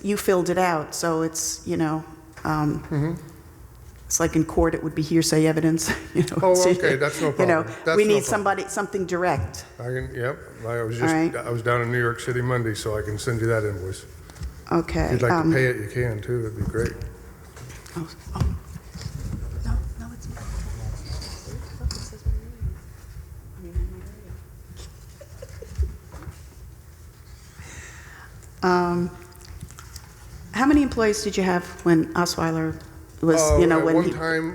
you filled it out, so it's, it's like in court, it would be hearsay evidence, Oh, so, okay, that's no problem. That's we no need problem. something direct. Yep, All right. I was down in New York City Monday, so I can send you that invoice. Okay. If you'd like to pay it, you can too, that'd be great. Oh, no, it's not. How many employees did you have when Osweiler was, At when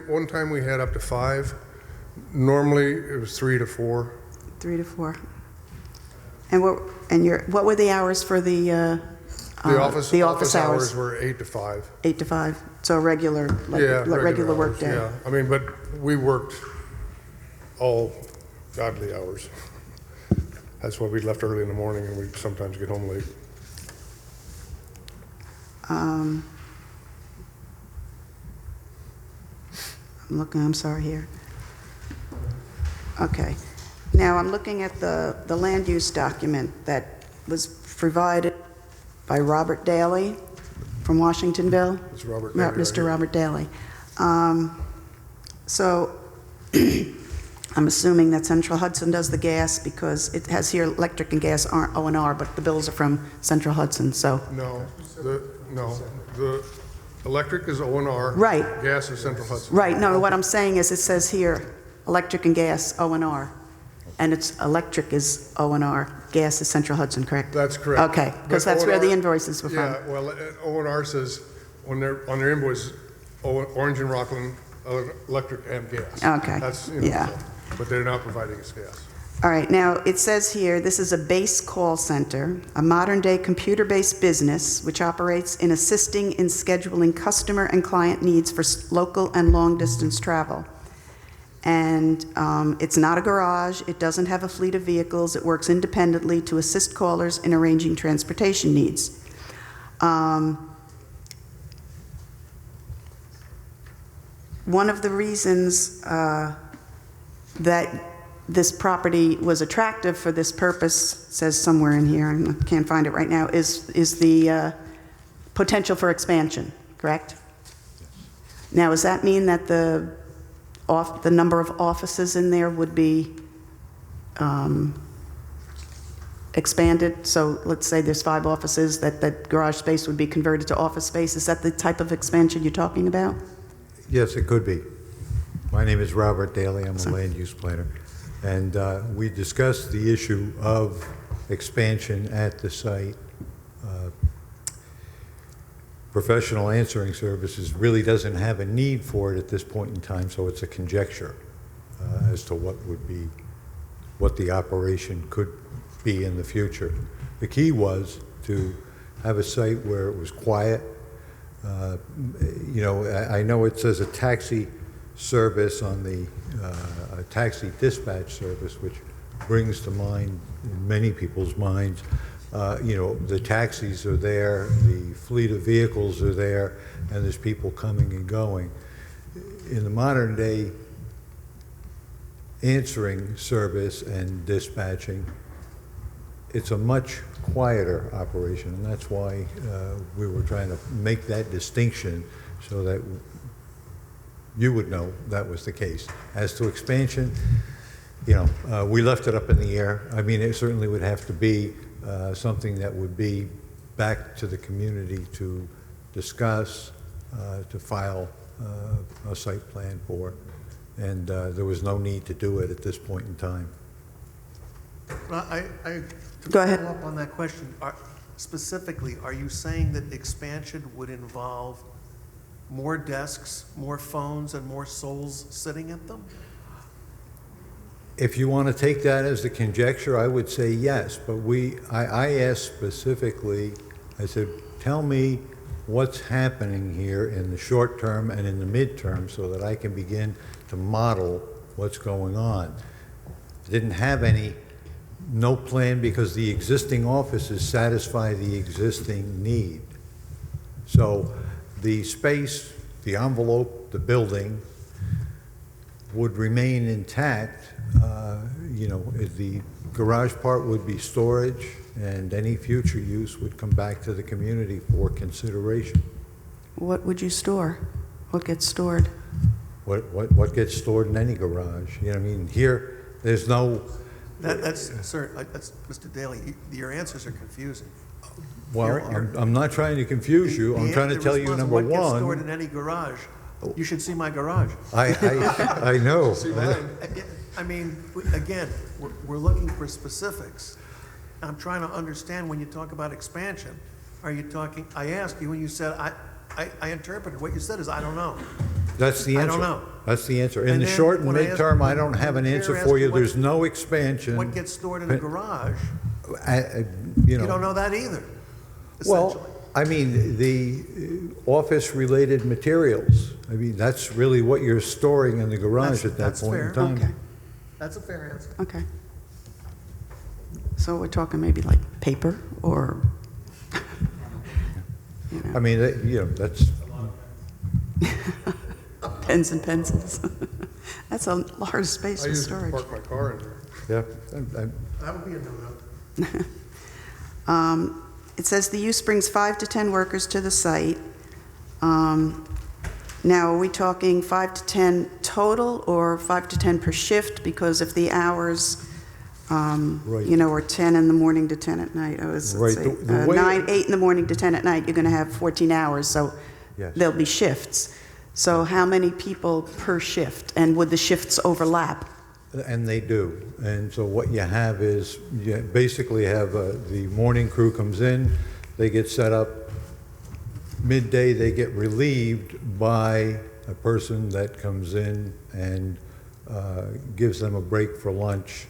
one time we had up to 5. Normally, it was 3 to 4. 3 to 4. And what were the hours for the The office hours? hours were 8 to 5. 8 to 5. So regular, regular work hours, day. Yeah, I mean, but we worked all godly hours. That's why we left early in the morning and we sometimes get home late. I'm sorry here. Okay. Now I'm looking at the land use document that was provided by Robert Daly from Washingtonville. It's Robert Daly. Mr. Robert Daly. So I'm assuming that Central Hudson does the gas because it has here electric and gas aren't O&R, but the bills are from Central Hudson, so. No, the electric is O&R. Right. Gas is Central Hudson. Right, no, what I'm saying is it says here, electric and gas, O&R. And it's electric is O&R, gas is Central Hudson, correct? That's correct. Okay, because that's where the invoices were from. Yeah, well, O&R says on their invoice, Orange and Rockland, electric and gas. Okay, That's, yeah. But they're not providing us gas. All right, now it says here, this is a base call center, a modern-day computer-based business which operates in assisting in scheduling customer and client needs for local and long-distance travel. And it's not a garage, it doesn't have a fleet of vehicles, it works independently to assist callers in arranging transportation needs. One of the reasons that this property was attractive for this purpose, says somewhere in here, I can't find it right now, is the potential for expansion, correct? Now, does that mean that the number of offices in there would be expanded? So let's say there's 5 offices, that garage space would be converted to office space. Is that the type of expansion you're talking about? Yes, it could be. My name is Robert Daly. I'm a land use planner. And we discussed the issue of expansion at the site. Professional answering services really doesn't have a need for it at this point in time, so it's a conjecture as to what the operation could be in the future. The key was to have a site where it was quiet. I know it says a taxi service on the a taxi dispatch service, which brings to mind, in many people's minds, the taxis are there, the fleet of vehicles are there, and there's people coming and going. In the modern day answering service and dispatching, it's a much quieter operation, and that's why we were trying to make that distinction so that you would know that was the case. As to expansion, we left it up in the air. I mean, it certainly would have to be something that would be back to the community to discuss, to file a site plan for, and there was no need to do it at this point in time. Go ahead. Follow up on that question. Specifically, are you saying that expansion would involve more desks, more phones, and more souls sitting at them? If you want to take that as a conjecture, I would say yes, but I asked specifically, I said, tell me what's happening here in the short term and in the midterm so that I can begin to model what's going on. Didn't have no plan because the existing offices satisfy the existing need. So the space, the envelope, the building would remain intact. The garage part would be storage and any future use would come back to the community for consideration. What would you store? What gets stored? What gets stored in any garage? You know, I mean, here, there's no, Sir, that's, Mr. Daly, your answers are confusing. well, You're- I'm not trying to confuse you. I'm trying to tell you, number What gets stored one, in any garage? You should see my garage. I know. I mean, again, we're looking for specifics. I'm trying to understand when you talk about expansion, are you talking, I asked you and you said, I interpreted, what you said is, I don't know. That's the I answer. don't know. That's the answer. In And the then short and when I asked- midterm, I don't have an when answer Chair for asked you. what- There's no expansion. What gets stored in a garage, You you don't know, know that either, well, essentially. I mean, the office-related materials, I mean, that's really what you're storing in the garage at that That's point in fair. time. Okay, That's a fair answer. okay. So we're talking maybe like paper or, you know, I mean, you know, that's, pens and pencils. That's a large space I for used to storage. park my car in there. yeah, That would be a no-no. It says the use brings 5 to 10 workers to the site. Now, are we talking 5 to 10 total or 5 to 10 per shift? Because if the hours, Right. you know, are 10 in the morning to 10 at night, let's Right, say, the way- 8 in the morning to 10 at night, you're going to have 14 hours, so Yes. there'll be shifts. So how many people per shift? And would the shifts overlap? and they do. And so what you have is, you basically have, the morning crew comes in, they get set up, midday they get relieved by a person that comes in and gives them a break for lunch.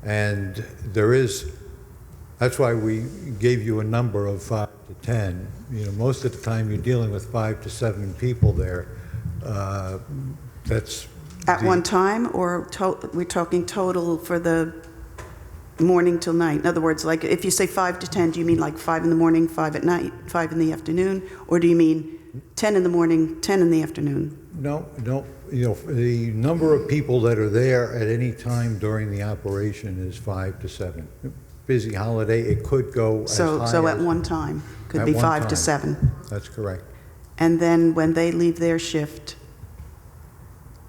And that's why we gave you a number of 5 to 10. You know, most of the time you're dealing with 5 to 7 people there. That's At the- one time, or we're talking total for the morning till night? In other words, like, if you say 5 to 10, do you mean like 5 in the morning, 5 at night, 5 in the afternoon? Or do you mean 10 in the morning, 10 in the afternoon? No, you know, the number of people that are there at any time during the operation is 5 to 7. Busy holiday, it could go as high So at as- one time, could At be one 5 to time. 7. That's correct. And then when they leave their shift,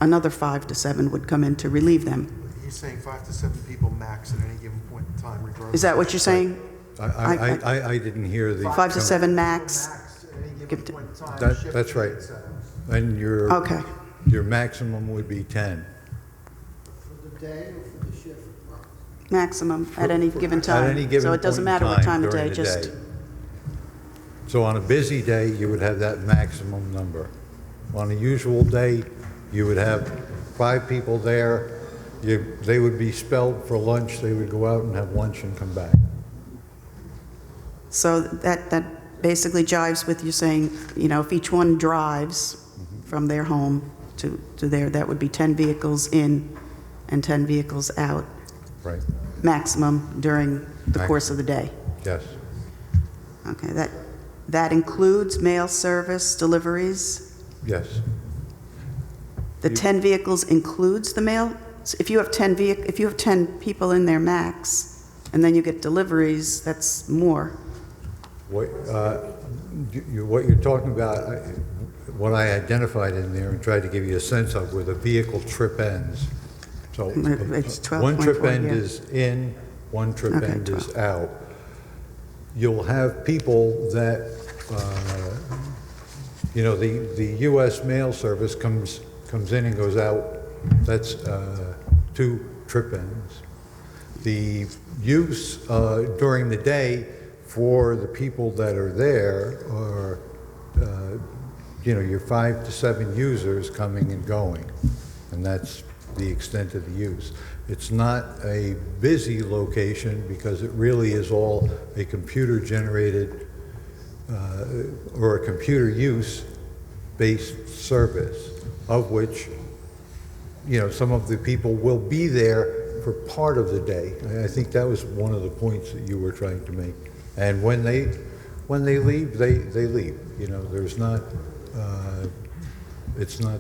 another 5 to 7 would come in to relieve them. He's saying 5 to 7 people max at any given point in time, regardless. Is that what you're saying? I didn't hear the. 5 to 7 max? Max at any Give given to- point in time. That- shift that's right. at 7. And Okay. your maximum would be 10. For the day or for the shift? Maximum at any given time? At any given So it doesn't point in matter what time of during day, the just... day. So on a busy day, you would have that maximum number. On a usual day, you would have 5 people there. They would be spelled for lunch, they would go out and have lunch and come back. So that basically jives with you saying, you know, if each one drives from their home to there, that would be 10 vehicles in and 10 vehicles out, Right, maximum during the Max. course of the day. yes. Okay, that includes mail service deliveries? Yes, The 10 vehicles includes the mail? So if you have 10 people in there max, and then you get deliveries, that's more. what you're talking about, what I identified in there and tried to give you a sense of were the vehicle trip ends. So It's one trip 12.4, end yeah. is in, one trip Okay, end is out. You'll have people that, you know, the US mail service comes in and goes out. That's 2 trip ends. The use during the day for the people that are there are, you know, your 5 to 7 users coming and going, and that's the extent of the use. It's not a busy location because it really is all a computer-generated or a computer use-based service, of which, you know, some of the people will be there for part of the day. I think that was one of the points that you were trying to make. And when they leave, they leave. You know, there's not, it's not,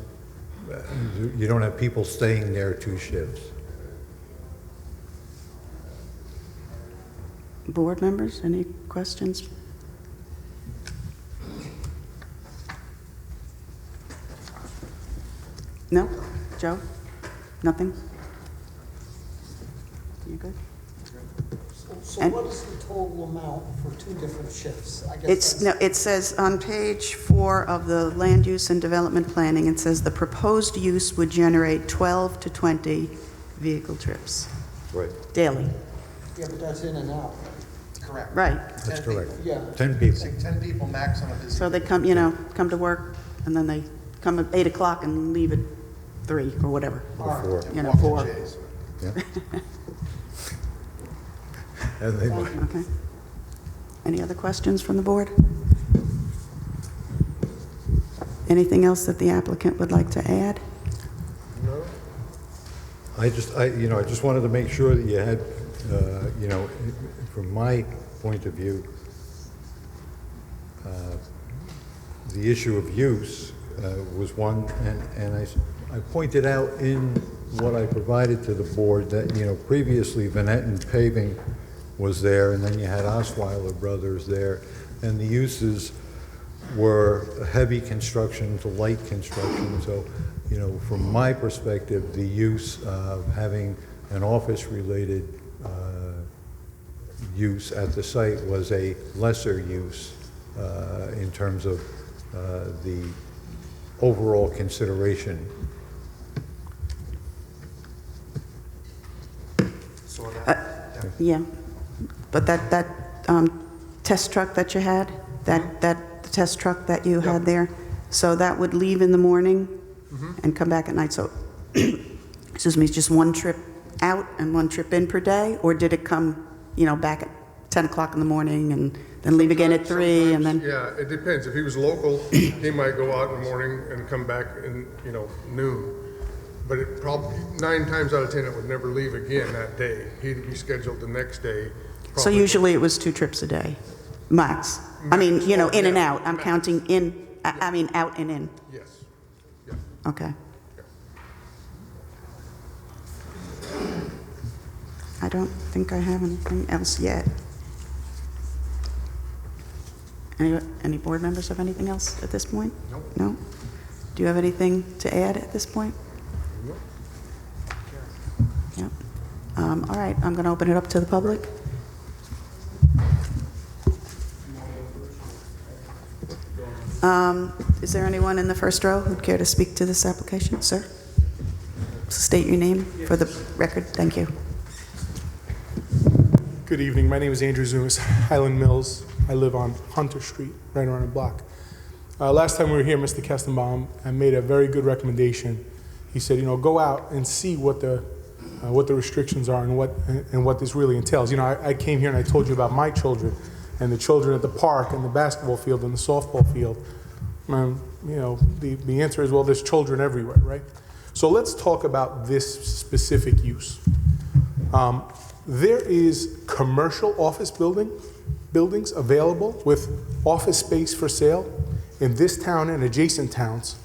you don't have people staying there 2 shifts. Board members, any questions? No? Joe? Nothing? You good? So And- what is the total amount for two different shifts? I guess It's, no, it says on page 4 of the land use and development planning, it says the proposed use would generate 12 to 20 vehicle trips Right, daily. Yeah, but that's in and out. Correct. Right. that's correct. Yeah. 10 people. Say 10 people max on a busy. So they come, you know, come to work, and then they come at 8 o'clock and leave at 3 or whatever. Or 4. You know, Walk to 4. Jay's. Yeah. And they might. Okay. Any other questions from the board? Anything else that the applicant would like to add? I just wanted to make sure that you had, from my point of view, the issue of use was one, and I pointed out in what I provided to the board that, previously Venetton Paving was there, and then you had Osweiler Brothers there, and the uses were heavy construction to light construction. So, from my perspective, the use of having an office-related use at the site was a lesser use in terms of the overall consideration. So that, Yeah. But that test truck that you had, that test truck that you had there, so that would leave in the morning and come back at night. So, excuse me, just one trip out and one trip in per day? Or did it come, back at 10 o'clock in the morning and then leave again at 3 and then? Yeah, it depends. If he was local, he might go out in the morning and come back in, noon. But it probably, 9 times out of 10, it would never leave again that day. He'd be scheduled the next day. So probably. usually it was 2 trips a day, max? I mean, Max. in and Yeah, out. I'm max. counting in, I mean, out and in. Yes. Yeah. Okay. I don't think I have anything else yet. Any board members have anything else at this point? Nope. No? Do you have anything to add at this point? Nope. Yeah. All right, I'm going to open it up to the public. Is there anyone in the first row who'd care to speak to this application? Sir? State your name for the record. Thank you. Good evening. My name is Andrew Zumas, Highland Mills. I live on Hunter Street, right around the block. Last time we were here, Mr. Kestenbaum made a very good recommendation. He said, go out and see what the restrictions are and what this really entails. I came here and I told you about my children and the children at the park and the basketball field and the softball field. The answer is, well, there's children everywhere, right? So let's talk about this specific use. There is commercial office buildings available with office space for sale in this town and adjacent towns.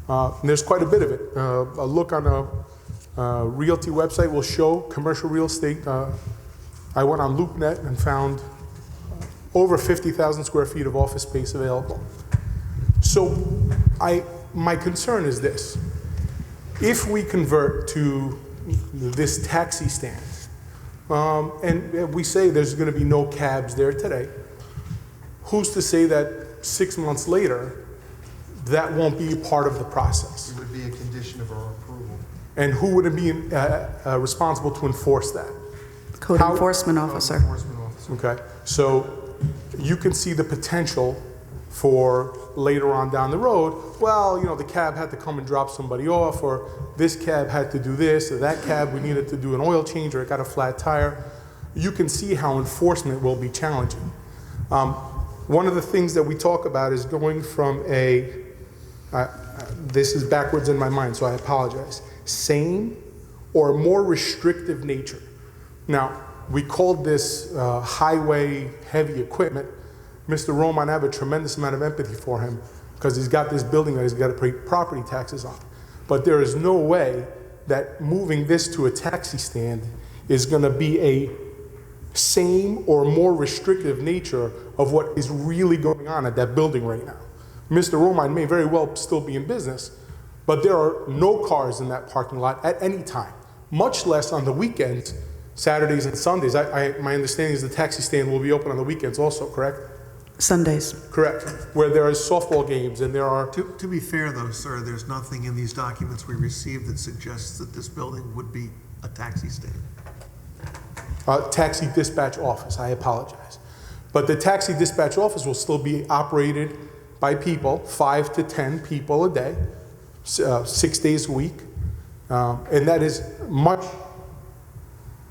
And there's quite a bit of it. A look on a realty website will show commercial real estate. I went on LoopNet and found over 50,000 square feet of office space available. So my concern is this. If we convert to this taxi stand, and we say there's going to be no cabs there today, who's to say that 6 months later that won't be part of the process? it would be a condition of our approval. And who would be responsible to enforce that? Code How- enforcement officer. Enforcement officer. Okay, so you can see the potential for later on down the road, well, the cab had to come and drop somebody off, or this cab had to do this, or that cab we needed to do an oil change, or it got a flat tire. You can see how enforcement will be challenging. One of the things that we talk about is going from this is backwards in my mind, so I apologize, sane or more restrictive nature. Now, we called this highway heavy equipment. Mr. Roman, I have a tremendous amount of empathy for him because he's got this building that he's got to pay property taxes on. But there is no way that moving this to a taxi stand is going to be same or more restrictive nature of what is really going on at that building right now. Mr. Romine may very well still be in business, but there are no cars in that parking lot at any time, much less on the weekends, Saturdays and Sundays. My understanding is the taxi stand will be open on the weekends also, correct? Sundays. Correct, where there is softball games and there are, To be fair though, sir, there's nothing in these documents we received that suggests that this building would be a taxi stand. taxi dispatch office, I apologize. But the taxi dispatch office will still be operated by people, 5 to 10 people a day, 6 days a week. And that is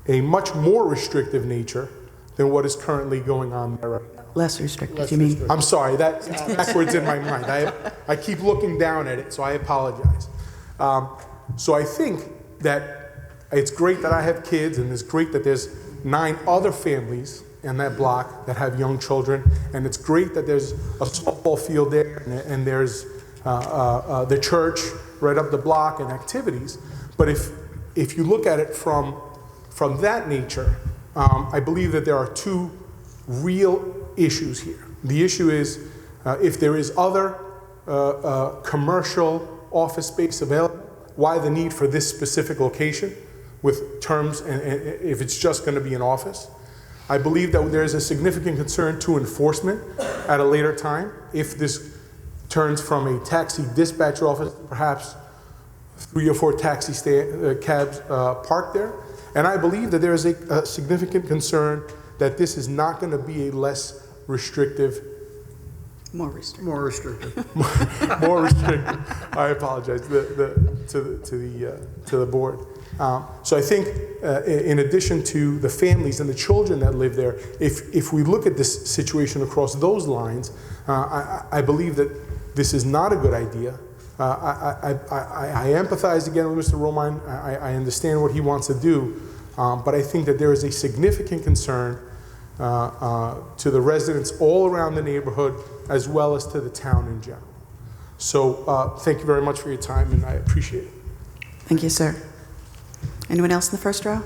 a much more restrictive nature than what is currently going on there right now. Less restrictive, you mean? I'm sorry, that's backwards in my mind. I keep looking down at it, so I apologize. So I think that it's great that I have kids, and it's great that there's 9 other families in that block that have young children, and it's great that there's a softball field there, and there's the church right up the block and activities. But if you look at it from that nature, I believe that there are 2 real issues here. The issue is if there is other commercial office space available, why the need for this specific location with terms, and if it's just going to be an office? I believe that there is a significant concern to enforcement at a later time if this turns from a taxi dispatch office, perhaps 3 or 4 taxi cabs parked there. And I believe that there is a significant concern that this is not going to be a less restrictive. More restrictive. More restrictive. More restrictive. I apologize to the board. So I think, in addition to the families and the children that live there, if we look at this situation across those lines, I believe that this is not a good idea. I empathize again with Mr. Romine. I understand what he wants to do, but I think that there is a significant concern to the residents all around the neighborhood, as well as to the town in general. So thank you very much for your time, and I appreciate it. Thank you, sir. Anyone else in the first row?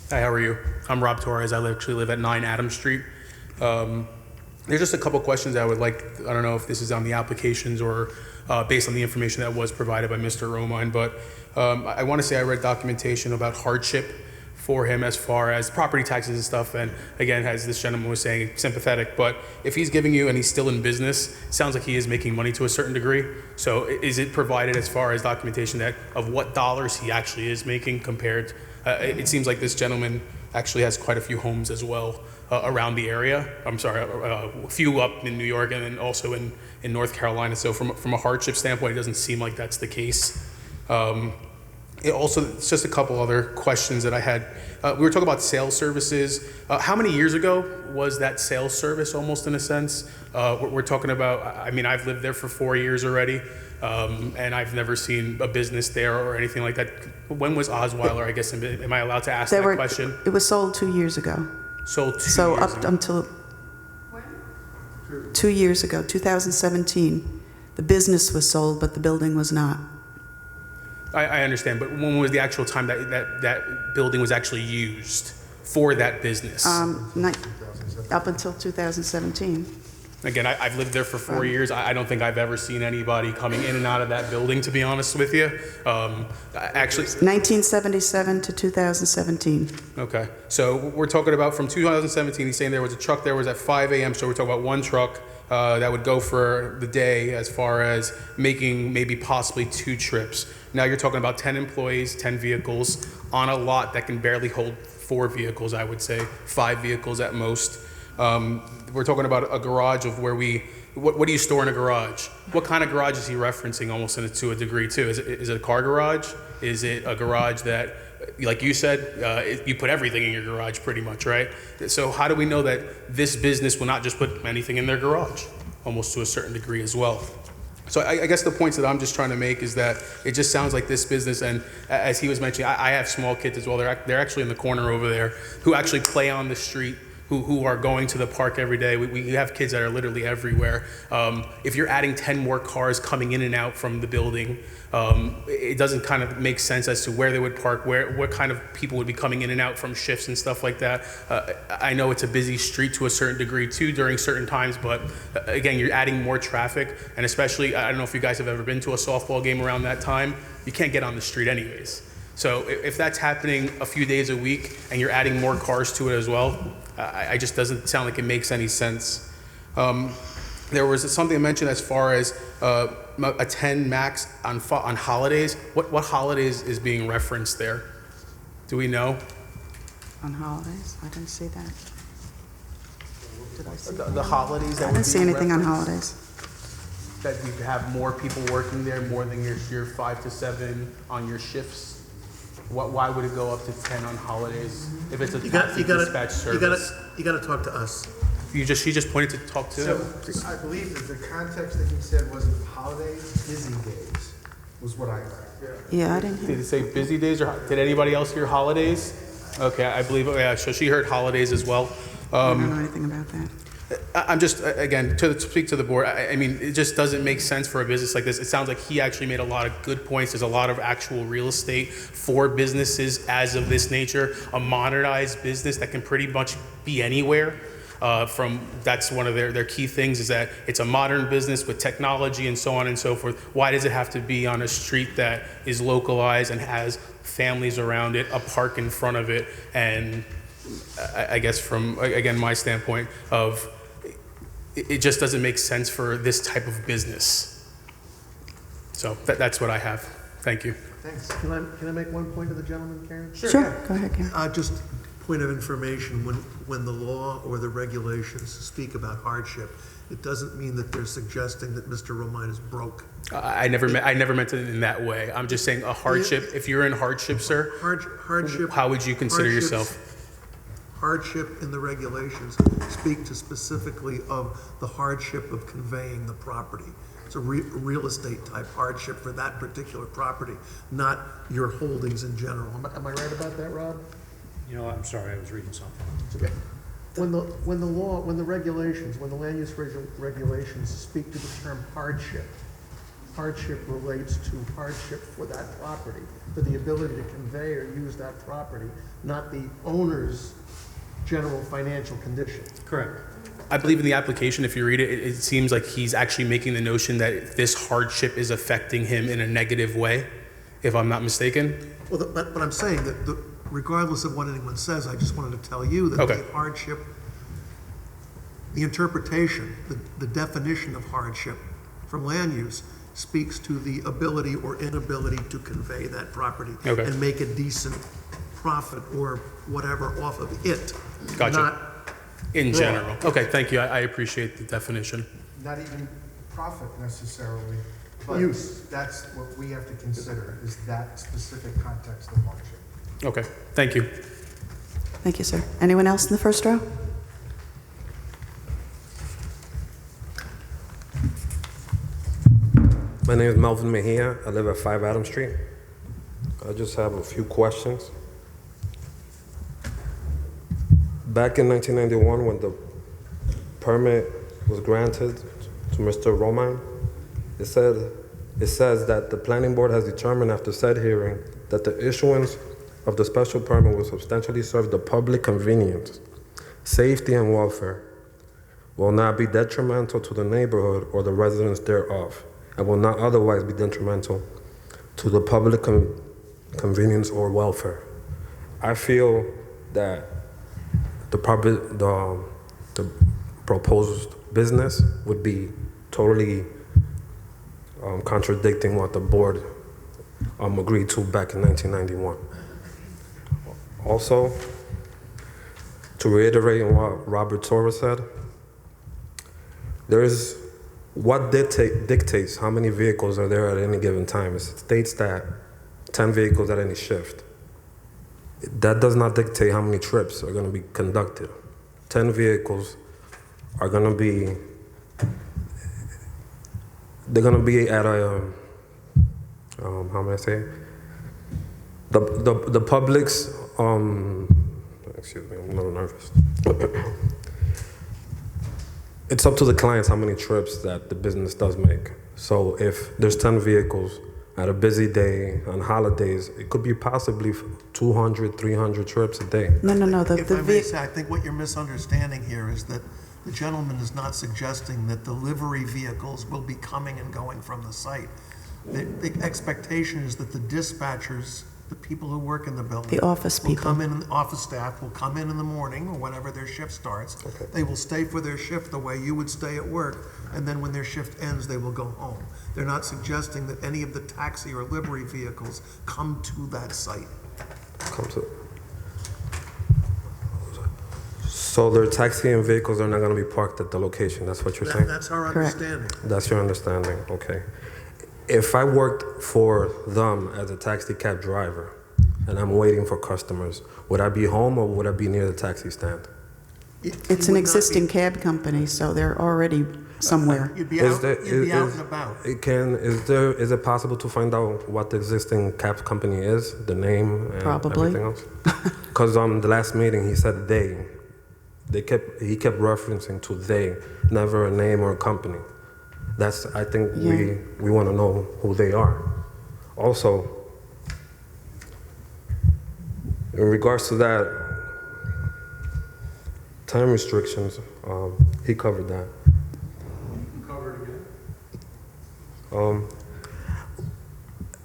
Hi, how are you? I'm Rob Torres. I actually live at 9 Adams Street. There's just a couple questions I would like, I don't know if this is on the applications or based on the information that was provided by Mr. Romine, but I want to say I read documentation about hardship for him as far as property taxes and stuff, and again, as this gentleman was saying, sympathetic, but if he's giving you and he's still in business, it sounds like he is making money to a certain degree. So is it provided as far as documentation that of what dollars he actually is making compared? It seems like this gentleman actually has quite a few homes as well around the area. I'm sorry, a few up in New York and then also in North Carolina. So from a hardship standpoint, it doesn't seem like that's the case. It's just a couple other questions that I had. We were talking about sales services. How many years ago was that sales service, almost in a sense? We're talking about, I mean, I've lived there for 4 years already, and I've never seen a business there or anything like that. When was Osweiler, I guess, am I allowed to ask that question? It was sold 2 years ago. Sold 2 So years up ago. until 2 years ago, 2017, the business was sold, but the building was not. I understand, but when was the actual time that building was actually used for that business? Up until 2017. Again, I've lived there for 4 years. I don't think I've ever seen anybody coming in and out of that building, to be honest with you. Actually, 1977 to 2017. okay. So we're talking about from 2017, he's saying there was a truck there was at 5 a.m. So we're talking about one truck that would go for the day as far as making maybe possibly 2 trips. Now you're talking about 10 employees, 10 vehicles on a lot that can barely hold 4 vehicles, I would say, 5 vehicles at most. We're talking about a garage of where what do you store in a garage? What kind of garage is he referencing almost to a degree too? Is it a car garage? Is it a garage that, like you said, you put everything in your garage pretty much, right? So how do we know that this business will not just put anything in their garage, almost to a certain degree as well? So I guess the points that I'm just trying to make is that it just sounds like this business, and as he was mentioning, I have small kids as well. They're actually in the corner over there who actually play on the street who are going to the park every day. We have kids that are literally everywhere. If you're adding 10 more cars coming in and out from the building, it doesn't kind of make sense as to where they would park, what kind of people would be coming in and out from shifts and stuff like that. I know it's a busy street to a certain degree too during certain times, but again, you're adding more traffic, and especially, I don't know if you guys have ever been to a softball game around that time, you can't get on the street anyways. So if that's happening a few days a week and you're adding more cars to it as well, I just doesn't sound like it makes any sense. There was something mentioned as far as a 10 max on holidays. What holidays is being referenced there? Do we know? On holidays? I didn't see that. Did I see that? The holidays that I would didn't see be anything on referenced? holidays. That you have more people working there, more than your 5 to 7 on your shifts? Why would it go up to 10 on holidays if it's a taxi dispatch service? You gotta talk to us. She just pointed to talk to. So I believe that the context that he said wasn't holidays, busy days, was what I heard. Yeah, I didn't hear. Did it say busy days, or did anybody else hear holidays? Okay, I believe, yeah, so she heard holidays as well. I don't know anything about that. I'm just, again, to speak to the board, I mean, it just doesn't make sense for a business like this. It sounds like he actually made a lot of good points. There's a lot of actual real estate for businesses as of this nature, a modernized business that can pretty much be anywhere. That's one of their key things, is that it's a modern business with technology and so on and so forth. Why does it have to be on a street that is localized and has families around it, a park in front of it, and I guess from, again, my standpoint of, it just doesn't make sense for this type of business. So that's what I have. Thank you. Thanks. Can I make one point to the gentleman, Karen? Sure, go ahead, Karen. Just point of information, when the law or the regulations speak about hardship, it doesn't mean that they're suggesting that Mr. Romine is broke. I never meant it in that way. I'm just saying a hardship. If you're in hardship, sir, Hardship. how would you consider hardships- yourself? Hardship in the regulations speak to specifically of the hardship of conveying the property. It's a real estate type hardship for that particular property, not your holdings in general. Am I right about that, Rob? You know, I'm sorry, I was reading something. Okay. When the land use regulations speak to the term hardship, hardship relates to hardship for that property, for the ability to convey or use that property, not the owner's general financial condition. Correct. I believe in the application, if you read it, it seems like he's actually making the notion that this hardship is affecting him in a negative way, if I'm not mistaken. Well, but I'm saying that regardless of what anyone says, I just wanted to tell you that Okay. the hardship, the interpretation, the definition of hardship from land use speaks to the ability or inability to convey that property Okay. and make a decent profit or whatever off of it. Gotcha. Not In general. Okay, thank you. I appreciate the definition. Not even profit necessarily, but Use. that's what we have to consider, is that specific context of hardship. Okay, thank you. Thank you, sir. Anyone else in the first row? My name is Melvin Mejia. I live at 5 Adams Street. I just have a few questions. Back in 1991, when the permit was granted to Mr. Romine, it says that the planning board has determined after said hearing that the issuance of the special permit will substantially serve the public convenience, safety, and welfare, will not be detrimental to the neighborhood or the residents thereof, and will not otherwise be detrimental to the public convenience or welfare. I feel that the proposed business would be totally contradicting what the board agreed to back in 1991. Also, to reiterate what Robert Torres said, what dictates how many vehicles are there at any given time. It states that 10 vehicles at any shift. That does not dictate how many trips are going to be conducted. 10 vehicles are going to be, they're going to be at a, how may I say? The public's Excuse me, I'm a little nervous. It's up to the clients how many trips that the business does make. So if there's 10 vehicles at a busy day, on holidays, it could be possibly 200, 300 trips a day. No, If I may say, I think what you're misunderstanding here is that the gentleman is not suggesting that delivery vehicles will be coming and going from the site. The expectation is that the dispatchers, the people who work in the building. The office will people. come in, office staff will come in the morning or whenever their shift starts. Okay. They will stay for their shift the way you would stay at work, and then when their shift ends, they will go home. They're not suggesting that any of the taxi or livery vehicles come to that site. So their taxiing vehicles are not going to be parked at the location, that's what you're saying? That's our Correct. understanding. That's your understanding, okay. If I worked for them as a taxi cab driver and I'm waiting for customers, would I be home or would I be near the taxi stand? It's an existing cab company, so they're already somewhere. You'd be out and about. Is it possible to find out what the existing cab company is, the name and Probably. everything else? Because the last meeting he said they. He kept referencing to they, never a name or a company. I think Yeah. we want to know who they are. Also, in regards to that, time restrictions, he covered that.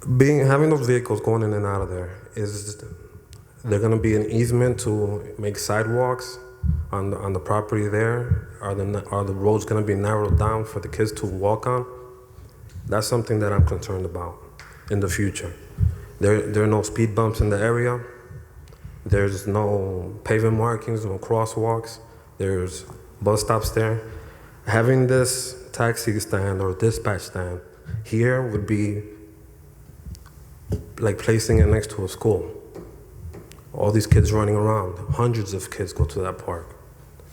Having those vehicles going in and out of there, is there going to be an easement to make sidewalks on the property there? Are the roads going to be narrowed down for the kids to walk on? That's something that I'm concerned about in the future. There are no speed bumps in the area. There's no pavement markings, no crosswalks. There's bus stops there. Having this taxi stand or dispatch stand here would be like placing it next to a school. All these kids running around. Hundreds of kids go to that park.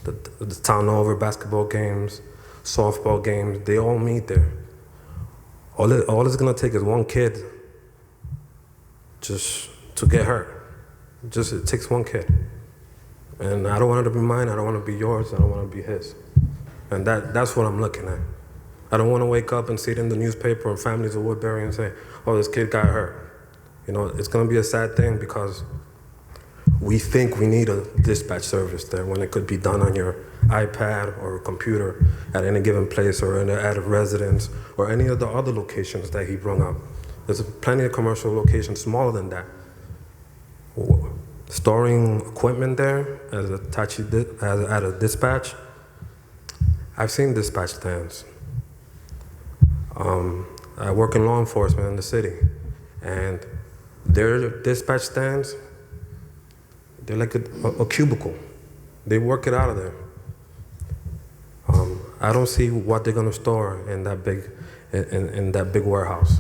The town over basketball games, softball games, they all meet there. All it's gonna take is one kid just to get hurt. It takes one kid. And I don't want it to be mine, I don't want it to be yours, I don't want it to be his. And that's what I'm looking at. I don't want to wake up and see it in the newspaper or families of Woodbury and say, oh, this kid got hurt. You know, it's going to be a sad thing because we think we need a dispatch service there when it could be done on your iPad or a computer at any given place or at a residence or any of the other locations that he brought up. There's plenty of commercial locations smaller than that. Storing equipment there at a dispatch, I've seen dispatch stands. I work in law enforcement in the city, and their dispatch stands, they're like a cubicle. They work it out of there. I don't see what they're gonna store in that big warehouse.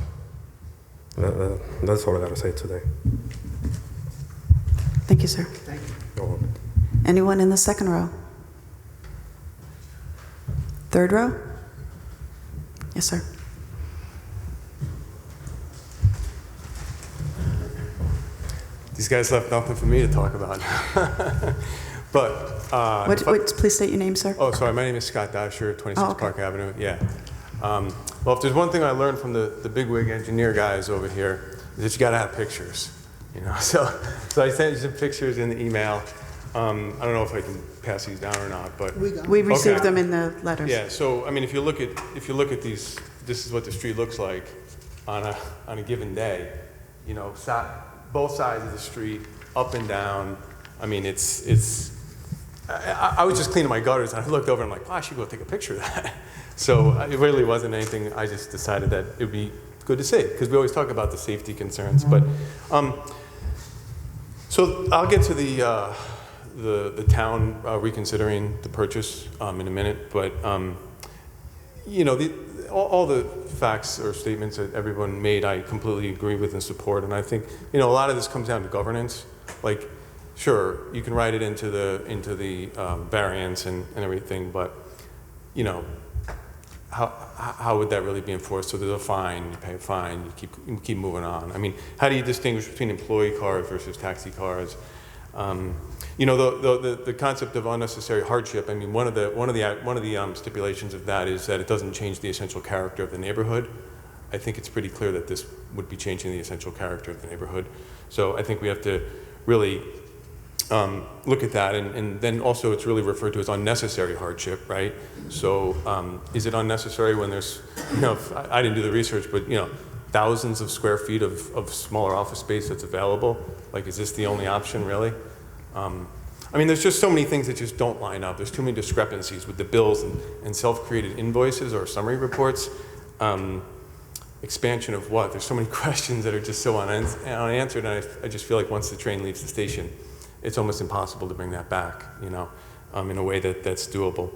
That's all I gotta say today. Thank you, sir. Thank you. You're welcome. Anyone in the second row? Third row? Yes, sir. These guys left nothing for me to talk about. But Please state your name, sir. oh, sorry, my name is Scott Dasher, 26 Oh, okay. Park Avenue. Yeah. Well, if there's one thing I learned from the bigwig engineer guys over here, is that you got to have pictures. You know, so I sent you some pictures in the email. I don't know if I can pass these down or not, but We received Okay. them in the letters. yeah. So I mean, if you look at these, this is what the street looks like on a given day. You know, both sides of the street, up and down. I mean, it's. I was just cleaning my gutters and I looked over and I'm like, oh, I should go take a picture of that. So it really wasn't anything. I just decided that it would be good to see because we always talk about the safety concerns. But so I'll get to the town reconsidering the purchase in a minute. But you know, all the facts or statements that everyone made, I completely agree with and support. And I think, you know, a lot of this comes down to governance. Like, sure, you can write it into the variance and everything, but, you know, how would that really be enforced? So there's a fine, you pay a fine, you keep moving on. I mean, how do you distinguish between employee cars versus taxi cars? You know, the concept of unnecessary hardship, I mean, one of the stipulations of that is that it doesn't change the essential character of the neighborhood. I think it's pretty clear that this would be changing the essential character of the neighborhood. So I think we have to really look at that, and then also it's really referred to as unnecessary hardship, right? So is it unnecessary when there's, you know, I didn't do the research, but, you know, thousands of square feet of smaller office space that's available? Like, is this the only option, really? I mean, there's just so many things that just don't line up. There's too many discrepancies with the bills and self-created invoices or summary reports. Expansion of what? There's so many questions that are just so unanswered, and I just feel like once the train leaves the station, it's almost impossible to bring that back, you know, in a way that's doable.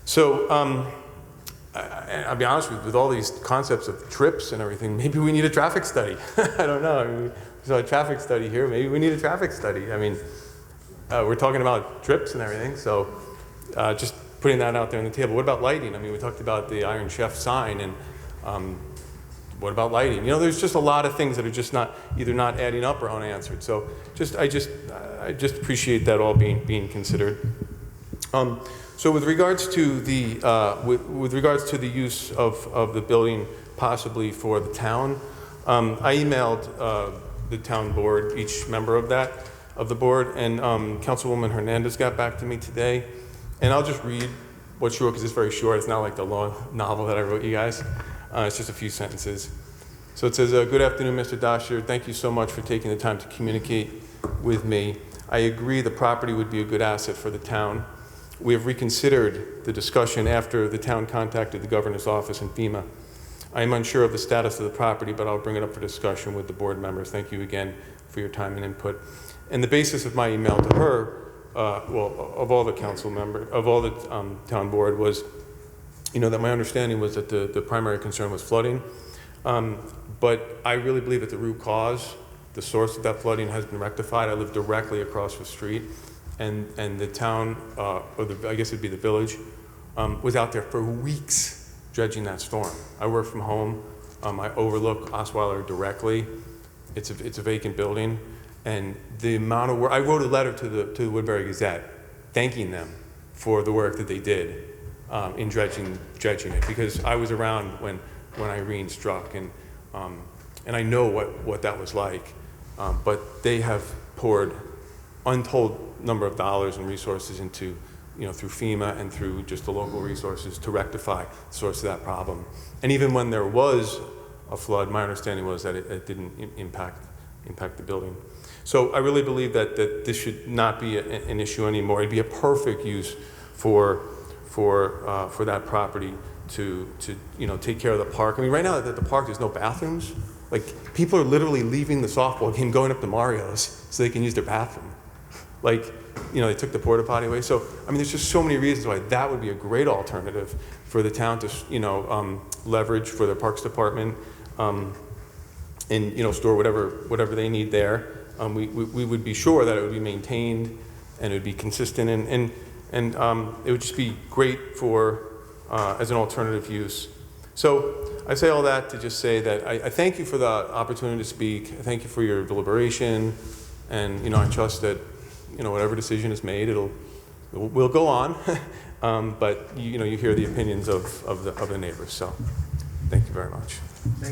So I'll be honest with all these concepts of trips and everything, maybe we need a traffic study. I don't know. I mean, we saw a traffic study here. Maybe we need a traffic study. I mean, we're talking about trips and everything, so just putting that out there on the table. What about lighting? I mean, we talked about the Iron Chef sign, and what about lighting? You know, there's just a lot of things that are just either not adding up or unanswered. So I just appreciate that all being considered. So with regards to the use of the building possibly for the town, I emailed the town board, each member of the board, and Councilwoman Hernandez got back to me today, and I'll just read what she wrote because it's very short. It's not like the long novel that I wrote you guys. It's just a few sentences. So it says, good afternoon, Mr. Dasher. Thank you so much for taking the time to communicate with me. I agree the property would be a good asset for the town. We have reconsidered the discussion after the town contacted the governor's office and FEMA. I am unsure of the status of the property, but I'll bring it up for discussion with the board members. Thank you again for your time and input. And the basis of my email to her, of all the council members, of all the town board was, you know, that my understanding was that the primary concern was flooding. But I really believe that the root cause, the source of that flooding has been rectified. I live directly across the street, and the town, I guess it'd be the village, was out there for weeks dredging that storm. I work from home. I overlook Osweiler directly. It's a vacant building, and the amount of work. I wrote a letter to the Woodbury Gazette, thanking them for the work that they did in dredging it, because I was around when Irene struck, and I know what that was like. But they have poured untold number of dollars and resources into, you know, through FEMA and through just the local resources to rectify the source of that problem. And even when there was a flood, my understanding was that it didn't impact the building. So I really believe that this should not be an issue anymore. It'd be a perfect use for that property to you know, take care of the park. I mean, right now at the park there's no bathrooms. Like, people are literally leaving the softball game, going up to Mario's so they can use their bathroom. Like, you know, they took the porta potty away. So, I mean, there's just so many reasons why that would be a great alternative for the town to, you know, leverage for their parks department, and, you know, store whatever they need there. We would be sure that it would be maintained and it would be consistent, and it would just be great for as an alternative use. So I say all that to just say that I thank you for the opportunity to speak. I thank you for your deliberation, and, you know, I trust that, you know, whatever decision is made, we'll go on. But you know, you hear the opinions of the neighbors. So thank you very much.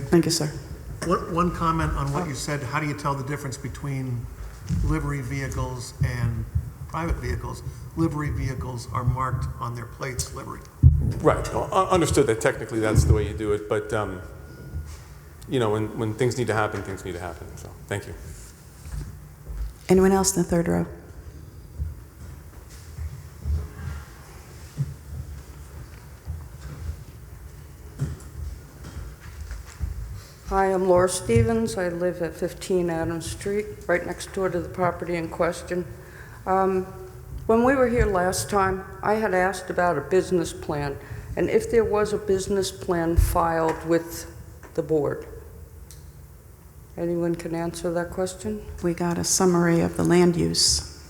Thank you, sir. One comment on what you said. How do you tell the difference between livery vehicles and private vehicles? Livery vehicles are marked on their plates livery. Right. Well, understood that technically that's the way you do it, but you know, when things need to happen, things need to happen. So thank you. Anyone else in the third row? Hi, I'm Laura Stevens. I live at 15 Adams Street, right next door to the property in question. When we were here last time, I had asked about a business plan, and if there was a business plan filed with the board. Anyone can answer that question? We got a summary of the land use.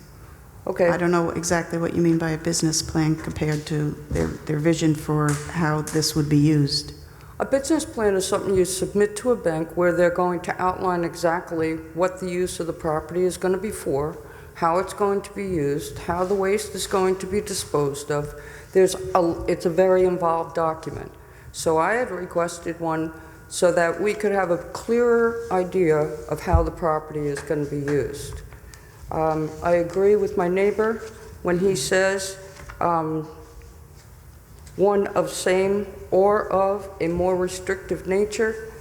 Okay. I don't know exactly what you mean by a business plan compared to their vision for how this would be used. A business plan is something you submit to a bank where they're going to outline exactly what the use of the property is going to be for, how it's going to be used, how the waste is going to be disposed of. It's a very involved document. So I had requested one so that we could have a clearer idea of how the property is going to be used. I agree with my neighbor when he says one of same or of a more restrictive nature.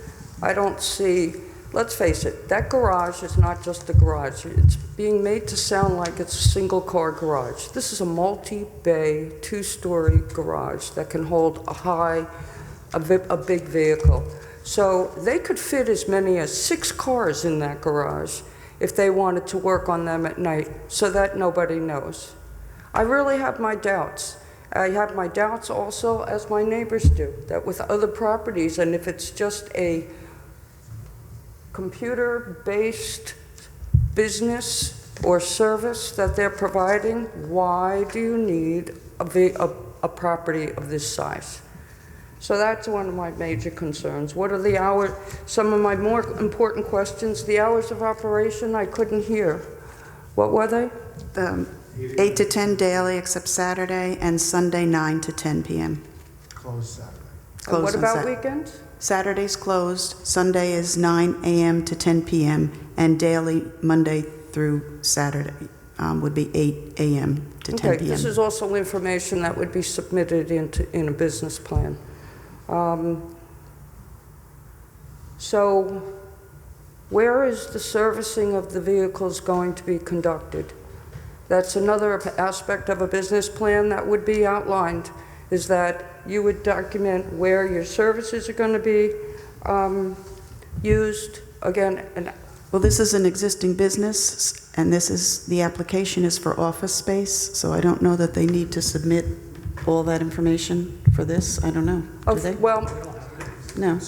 I don't see, let's face it, that garage is not just a garage. It's being made to sound like it's a single-car garage. This is a multi-bay, two-story garage that can hold a big vehicle. So they could fit as many as 6 cars in that garage if they wanted to work on them at night so that nobody knows. I really have my doubts. I have my doubts also, as my neighbors do, that with other properties, and if it's just a computer-based business or service that they're providing, why do you need a property of this size? So that's one of my major concerns. What are the hours? Some of my more important questions, the hours of operation, I couldn't hear. What were they? 8 to 10 daily, except Saturday, and Sunday 9 to 10 p.m. Closed Saturday. And what Closed on about weekends? Saturday's closed. Sunday is 9 a.m. to 10 p.m. and daily Monday through Saturday would be 8 a.m. to 10 Okay, p.m. this is also information that would be submitted in a business plan. So where is the servicing of the vehicles going to be conducted? That's another aspect of a business plan that would be outlined, is that you would document where your services are going to be used. Again, and Well, this is an existing business, and the application is for office space, so I don't know that they need to submit all that information for this. I don't know. Do they? well, No.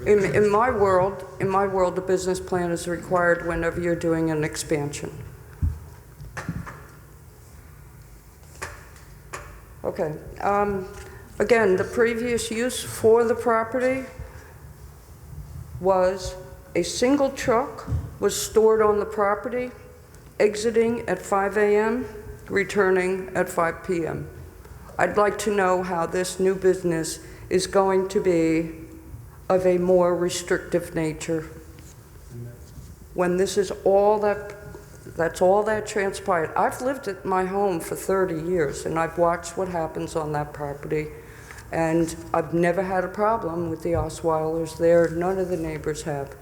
in my world, a business plan is required whenever you're doing an expansion. Okay. Again, the previous use for the property was a single truck was stored on the property, exiting at 5 a.m., returning at 5 p.m. I'd like to know how this new business is going to be of a more restrictive nature. When this is all that's all that transpired. I've lived at my home for 30 years, and I've watched what happens on that property, and I've never had a problem with the Osweilers there. None of the neighbors have.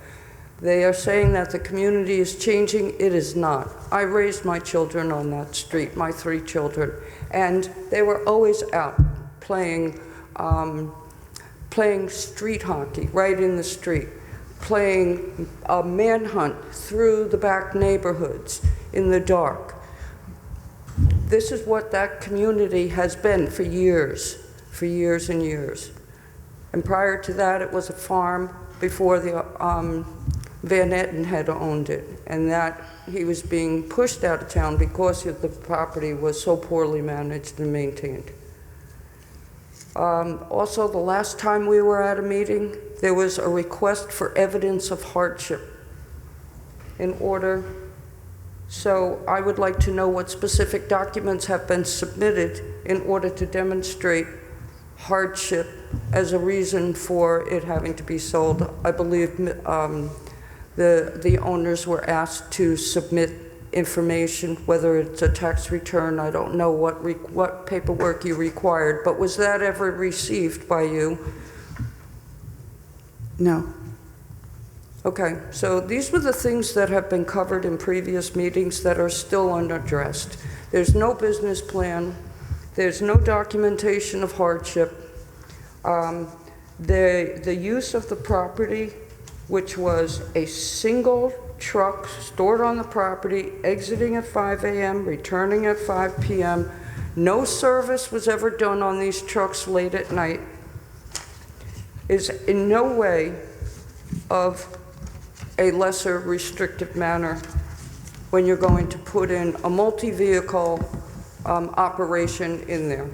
They are saying that the community is changing. It is not. I raised my children on that street, my 3 children, and they were always out playing street hockey right in the street, playing a manhunt through the back neighborhoods in the dark. This is what that community has been for years and years. And prior to that, it was a farm before the Van Etten had owned it, and that he was being pushed out of town because the property was so poorly managed and maintained. Also, the last time we were at a meeting, there was a request for evidence of hardship so I would like to know what specific documents have been submitted in order to demonstrate hardship as a reason for it having to be sold. I believe the owners were asked to submit information, whether it's a tax return. I don't know what paperwork you required, but was that ever received by you? No. Okay, so these were the things that have been covered in previous meetings that are still unaddressed. There's no business plan. There's no documentation of hardship. The use of the property, which was a single truck stored on the property, exiting at 5 a.m., returning at 5 p.m. No service was ever done on these trucks late at night, is in no way of a lesser restrictive manner when you're going to put in a multi-vehicle operation in there.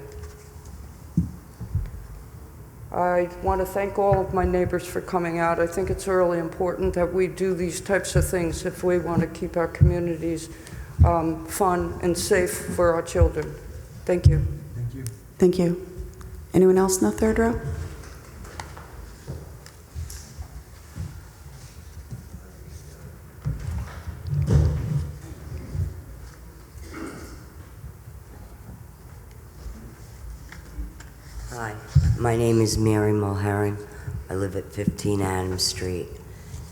I want to thank all of my neighbors for coming out. I think it's really important that we do these types of things if we want to keep our communities fun and safe for our children. Thank you. Thank you. Thank you. Anyone else in the third row? Hi, my name is Mary Mulherring. I live at 15 Adams Street.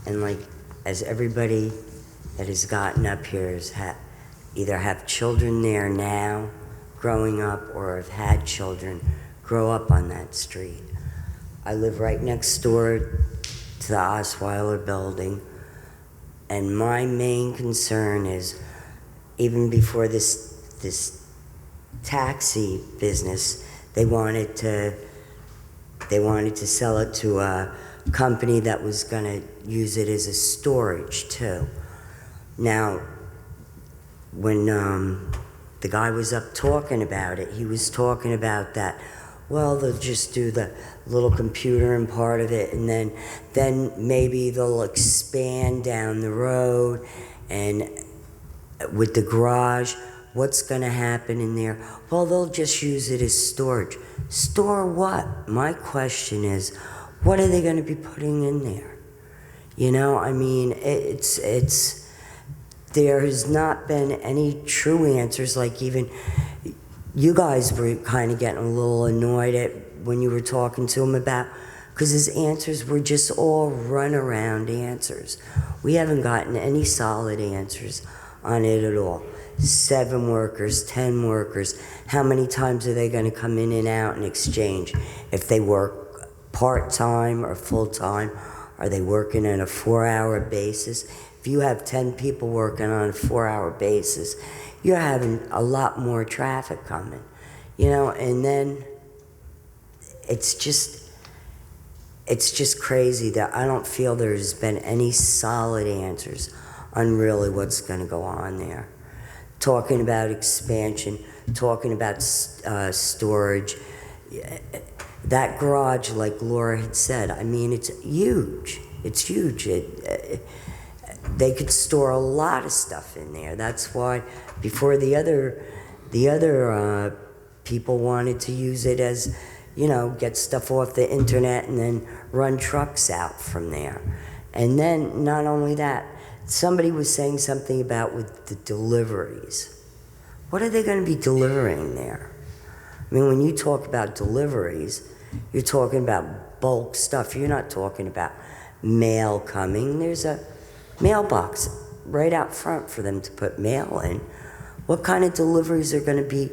And like, as everybody that has gotten up here has either have children there now, growing up, or have had children grow up on that street. I live right next door to the Osweiler building. And my main concern is, even before this taxi business, they wanted to sell it to a company that was going to use it as a storage too. Now, when the guy was up talking about it, he was talking about that, well, they'll just do the little computer and part of it, and then maybe they'll expand down the road, and with the garage, what's going to happen in there? Well, they'll just use it as storage. Store what? My question is, what are they going to be putting in there? You know, I mean, there has not been any true answers. Like, even you guys were kind of getting a little annoyed at when you were talking to him about, because his answers were just all run-around answers. We haven't gotten any solid answers on it at all. 7 workers, 10 workers, how many times are they going to come in and out and exchange? If they work part-time or full-time, are they working on a 4-hour basis? If you have 10 people working on a 4-hour basis, you're having a lot more traffic coming, you know, and then it's just crazy that I don't feel there's been any solid answers on really what's going to go on there. Talking about expansion, talking about storage. That garage, like Laura had said, I mean, it's huge. It's huge. They could store a lot of stuff in there. That's why before the other people wanted to use it as, you know, get stuff off the internet and then run trucks out from there. And then not only that, somebody was saying something about with the deliveries. What are they going to be delivering there? I mean, when you talk about deliveries, you're talking about bulk stuff. You're not talking about mail coming. There's a mailbox right out front for them to put mail in. What kind of deliveries are going to be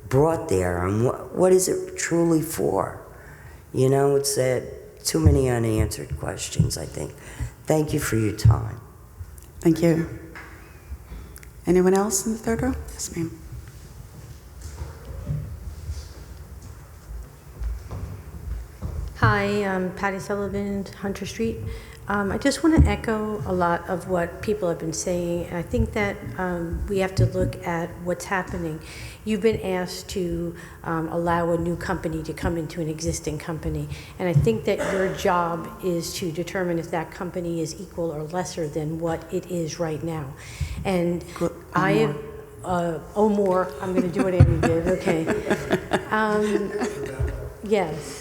brought there, and what is it truly for? You know, it's too many unanswered questions, I think. Thank you for your time. Thank you. Anyone else in the third row? Yes, ma'am. Hi, I'm Patty Sullivan, Hunter Street. I just want to echo a lot of what people have been saying. I think that we have to look at what's happening. You've been asked to allow a new company to come into an existing company, and I think that your job is to determine if that company is equal or lesser than what it is right now. And I have, more, I'm going to do what Amy did, okay. Yes.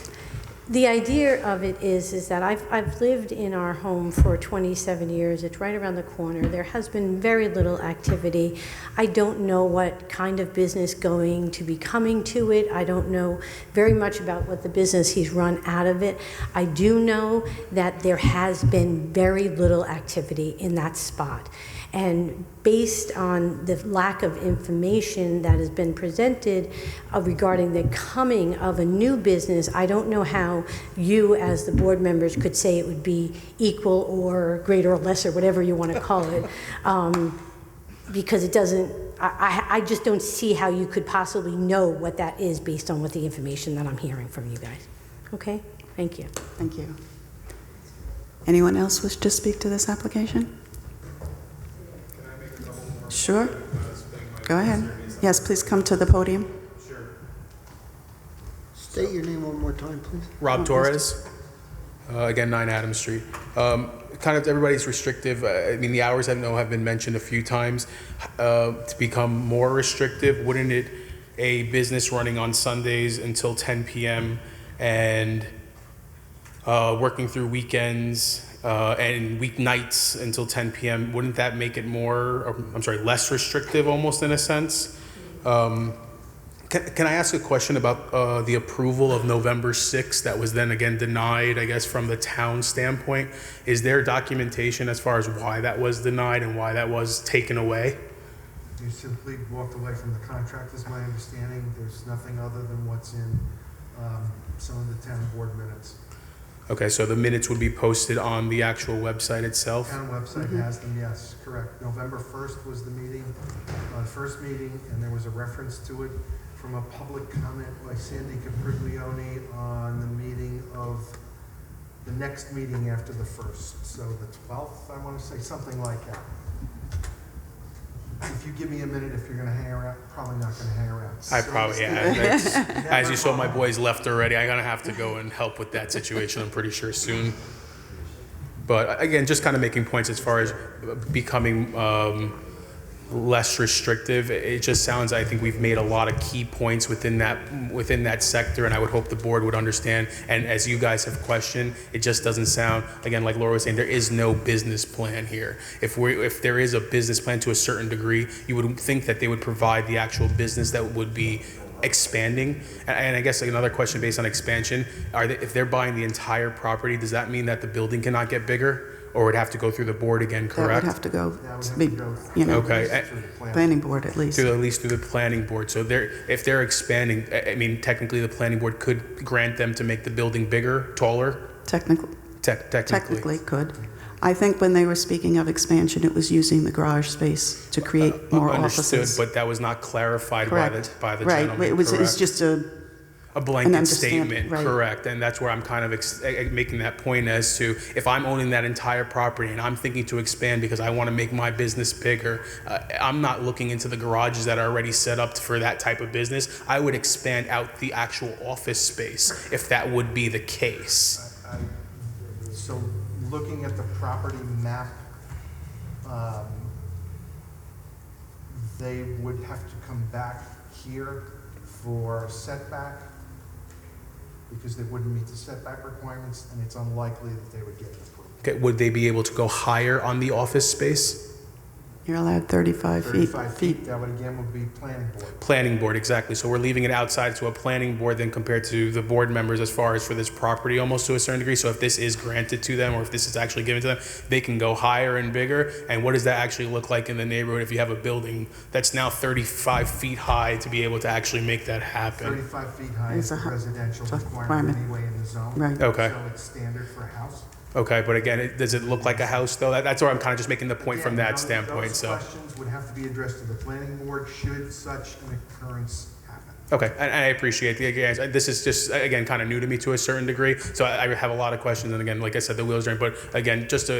The idea of it is that I've lived in our home for 27 years. It's right around the corner. There has been very little activity. I don't know what kind of business going to be coming to it. I don't know very much about what the business he's run out of it. I do know that there has been very little activity in that spot. And based on the lack of information that has been presented regarding the coming of a new business, I don't know how you as the board members could say it would be equal or greater or lesser, whatever you want to call it, because it doesn't, I just don't see how you could possibly know what that is based on what the information that I'm hearing from you guys. Okay, thank you. Thank you. Anyone else wish to speak to this application? Sure. Go ahead. Yes, please come to the podium. State your name one more time, please. Rob Torres. Again, 9 Adams Street. Kind of everybody's restrictive. I mean, the hours I know have been mentioned a few times. To become more restrictive, wouldn't it, a business running on Sundays until 10 p.m. and working through weekends and weeknights until 10 p.m., wouldn't that make it less restrictive almost in a sense? Can I ask a question about the approval of November 6th that was then again denied, I guess, from the town standpoint? Is there documentation as far as why that was denied and why that was taken away? You simply walked away from the contract, is my understanding. There's nothing other than what's in some of the town board minutes. Okay, so the minutes would be posted on the actual website itself? Town website has them, yes, correct. November 1st was the meeting, first meeting, and there was a reference to it from a public comment by Sandy Capriglione on the meeting of the next meeting after the 1st. So the 12th, I want to say, something like that. If you give me a minute, if you're going to hang around, probably not going to hang around. As you saw, my boys left already. I'm going to have to go and help with that situation, I'm pretty sure, soon. But again, just kind of making points as far as becoming less restrictive. It just sounds, I think we've made a lot of key points within that sector, and I would hope the board would understand. And as you guys have questioned, it just doesn't sound, again, like Laura was saying, there is no business plan here. If there is a business plan to a certain degree, you would think that they would provide the actual business that would be expanding. And I guess another question based on expansion, if they're buying the entire property, does that mean that the building cannot get bigger? Or would have to go through the board again, correct? That would have to go, okay. Planning board at least. At least through the planning board. So if they're expanding, I mean, technically the planning board could grant them to make the building bigger, taller? Technically could. I think when they were speaking of expansion, it was using the garage space to create more Understood, offices. but that was not clarified by the gentleman, Right, it's just a blanket an statement, right. Correct, and that's where I'm kind of making that point as to if I'm owning that entire property and I'm thinking to expand because I want to make my business bigger, I'm not looking into the garages that are already set up for that type of business. I would expand out the actual office space if that would be the case. So looking at the property map, they would have to come back here for setback because they wouldn't meet the setback requirements, and it's unlikely that they would get it approved. Okay, would they be able to go higher on the office space? You're allowed 35 feet. 35 feet, that would again would be planning board. Planning board, exactly. So we're leaving it outside to a planning board then compared to the board members as far as for this property almost to a certain degree. So if this is granted to them or if this is actually given to them, they can go higher and bigger. And what does that actually look like in the neighborhood if you have a building that's now 35 feet high to be able to actually make that happen? 35 feet high is a residential requirement requirement. anyway in the zone. Right. Okay. So it's standard for a house. Okay, but again, does it look like a house though? That's where I'm kind of just making the point from that standpoint. Those questions would have to be addressed to the planning board should such an occurrence happen. Okay, and I appreciate the, again, this is just, again, kind of new to me to a certain degree, so I have a lot of questions, and again, like I said, the wheels are in, but again, just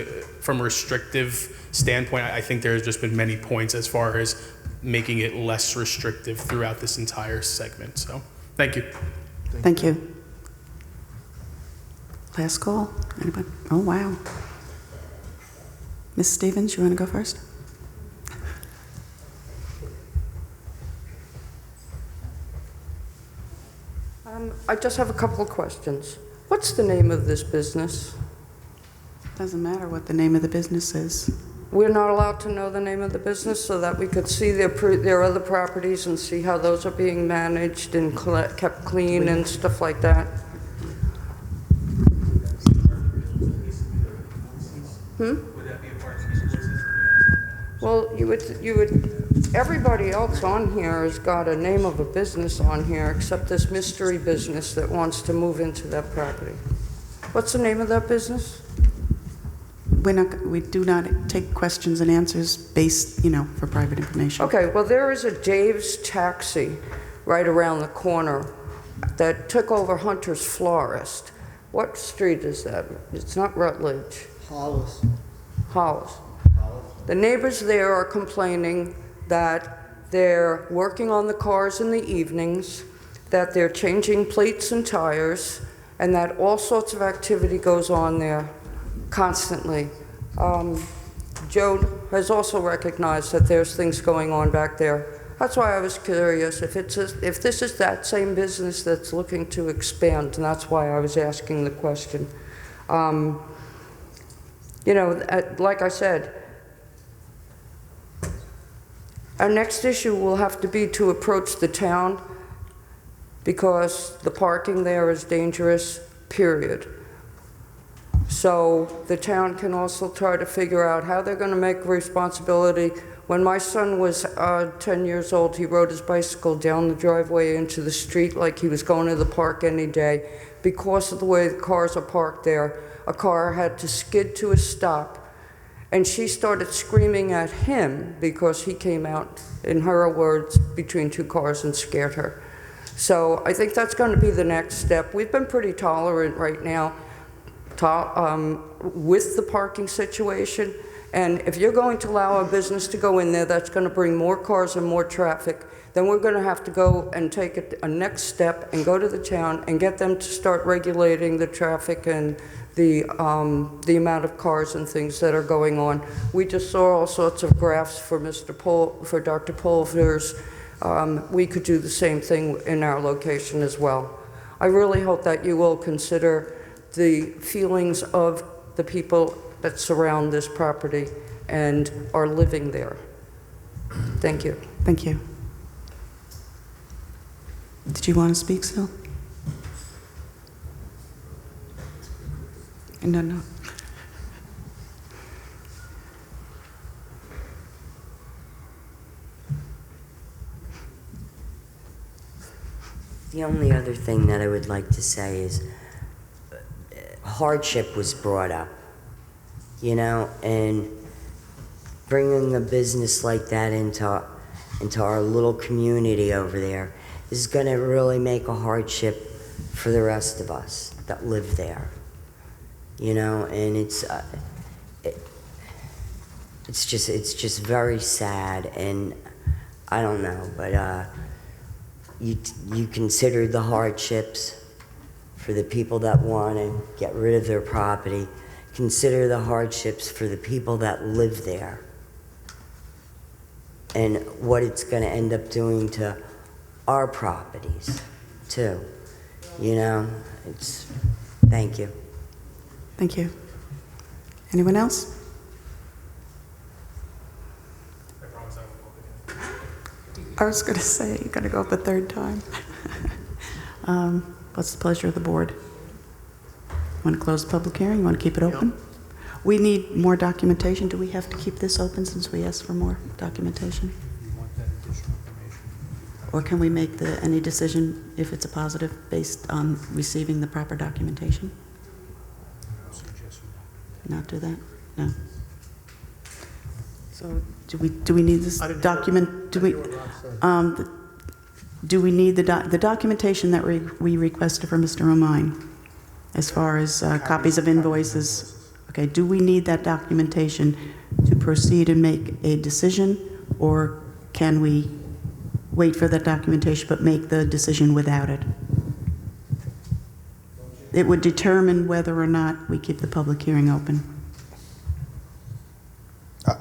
from a restrictive standpoint, I think there's just been many points as far as making it less restrictive throughout this entire segment, so, thank you. Thank you. Last call? Anybody? Oh, wow. Ms. Stevens, you want to go first? I just have a couple of questions. What's the name of this business? Doesn't matter what the name of the business is. We're not allowed to know the name of the business so that we could see their other properties and see how those are being managed and kept clean and stuff like that? Would that be a part of these business? Well, you would, everybody else on here has got a name of a business on here except this mystery business that wants to move into that property. What's the name of that business? We do not take questions and answers based, for private information. Okay, well, there is a Dave's Taxi right around the corner that took over Hunter's Florist. What street is that? It's not Rutledge. Hollis. Hollis. The neighbors there are complaining that they're working on the cars in the evenings, that they're changing plates and tires, and that all sorts of activity goes on there constantly. Joe has also recognized that there's things going on back there. That's why I was curious if this is that same business that's looking to expand, and that's why I was asking the question. You know, like I said, our next issue will have to be to approach the town because the parking there is dangerous, period. So the town can also try to figure out how they're going to make responsibility. When my son was 10 years old, he rode his bicycle down the driveway into the street like he was going to the park any day. Because of the way the cars are parked there, a car had to skid to a stop, and she started screaming at him because he came out, in her words, between two cars and scared her. So I think that's going to be the next step. We've been pretty tolerant right now with the parking situation. And if you're going to allow a business to go in there that's going to bring more cars and more traffic, then we're going to have to go and take a next step and go to the town and get them to start regulating the traffic and the amount of cars and things that are going on. We just saw all sorts of graphs for Dr. Pulver's. We could do the same thing in our location as well. I really hope that you will consider the feelings of the people that surround this property and are living there. Thank you. Thank you. Did you want to speak, Sil? No. The only other thing that I would like to say is hardship was brought up, you know, and bringing a business like that into our little community over there is going to really make a hardship for the rest of us that live there, you know, and it's just very sad, and I don't know, but you consider the hardships for the people that want to get rid of their property. Consider the hardships for the people that live there and what it's going to end up doing to our properties too. You know, thank you. Thank you. Anyone else? I was going to say, you're going to go up a third time. What's the pleasure of the board? Want to close the public hearing? You want to keep it open? We need more documentation. Do we have to keep this open since we asked for more documentation? Or can we make any decision if it's a positive based on receiving the proper documentation? Not do that? No. So do we need this document? Do we need the documentation that we requested for Mr. Romine as far as copies of invoices? Okay, do we need that documentation to proceed and make a decision, or can we wait for that documentation but make the decision without it? It would determine whether or not we keep the public hearing open.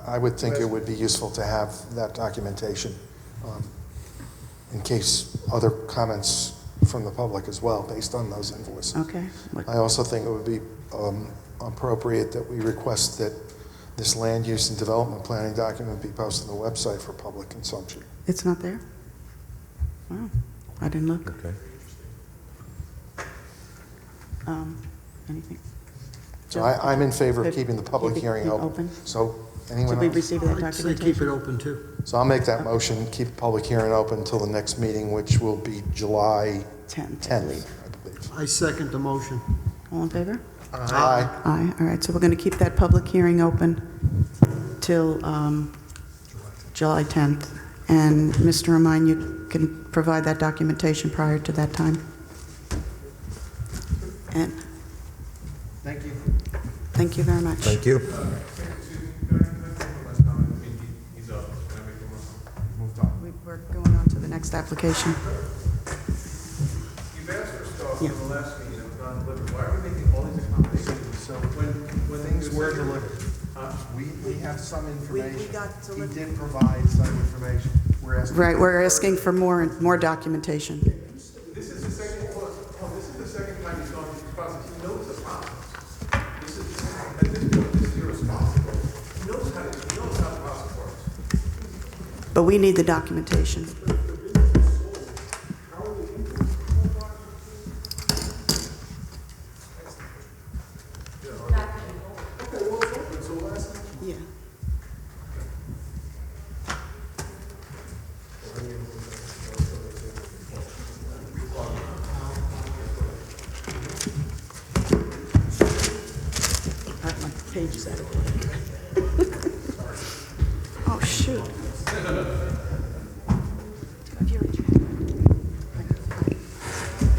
I would think it would be useful to have that documentation in case other comments from the public as well, based on those invoices. Okay. I also think it would be appropriate that we request that this land use and development planning document be posted on the website for public consumption. It's not there? Wow, I didn't look. Okay. Anything? So I'm in favor of keeping the public hearing open. So anyone Did we else? receive that I'd say documentation? keep it open too. So I'll make that motion, keep the public hearing open until the next meeting, which will be July 10th. 10th, I believe. I second the motion. All in favor? Aye. Aye, all right, so we're going to keep that public hearing open till July 10th. And Mr. Romine, you can provide that documentation prior to that time. And Thank you. thank you very much. Thank you. We're going on to the next application. You've asked for stuff Yeah. in the last meeting, I'm but why are we making all these accommodations? So when things were delivered, We have some information. got He did provide some information. Right, we're asking for more documentation. This is the second, this is the second time he's gone through this process. He knows the process. This is, at this point, this is irresponsible. He knows how the process works. But we need the documentation. Yeah. My page is out of order. Oh, shoot.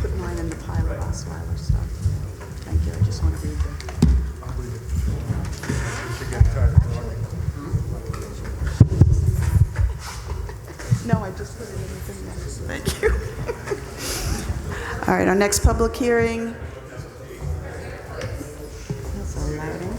Put mine in the pile of Osweiler stuff. Thank you, I just want to read the... No, I just put it in the thing there. Thank you. All right, our next public hearing. That's all loading.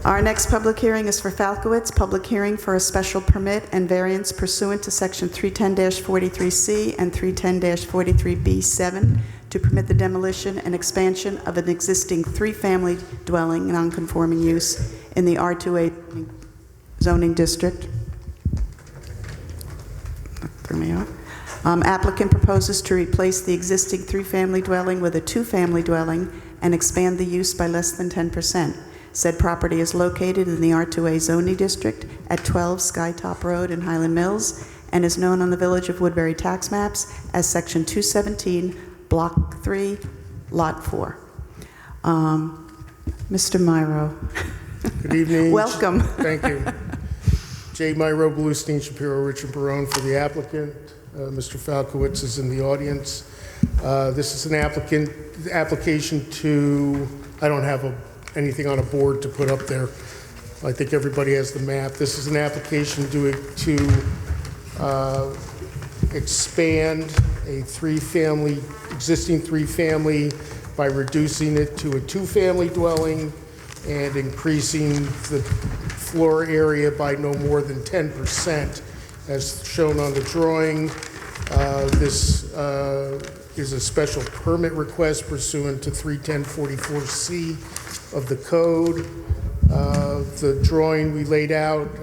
Our next public hearing is for Falkowitz, public hearing for a special permit and variance pursuant to Section 310-43C and 310-43B7 to permit the demolition and expansion of an existing three-family dwelling non-conforming use in the R2A zoning district. Threw me off. Applicant proposes to replace the existing three-family dwelling with a two-family dwelling and expand the use by less than 10%. Said property is located in the R2A zoning district at 12 Skytop Road in Highland Mills and is known on the Village of Woodbury tax maps as Section 217, Block 3, Lot 4. Mr. Myro. Good evening. Welcome. Thank you. J. Myro, Bluestein, Shapiro, Richard Barone for the applicant. Mr. Falkowitz is in the audience. This is an application to, I don't have anything on a board to put up there. I think everybody has the map. This is an application to expand a existing three-family by reducing it to a two-family dwelling and increasing the floor area by no more than 10%, as shown on the drawing. This is a special permit request pursuant to 310-44C of the code. The drawing we laid out.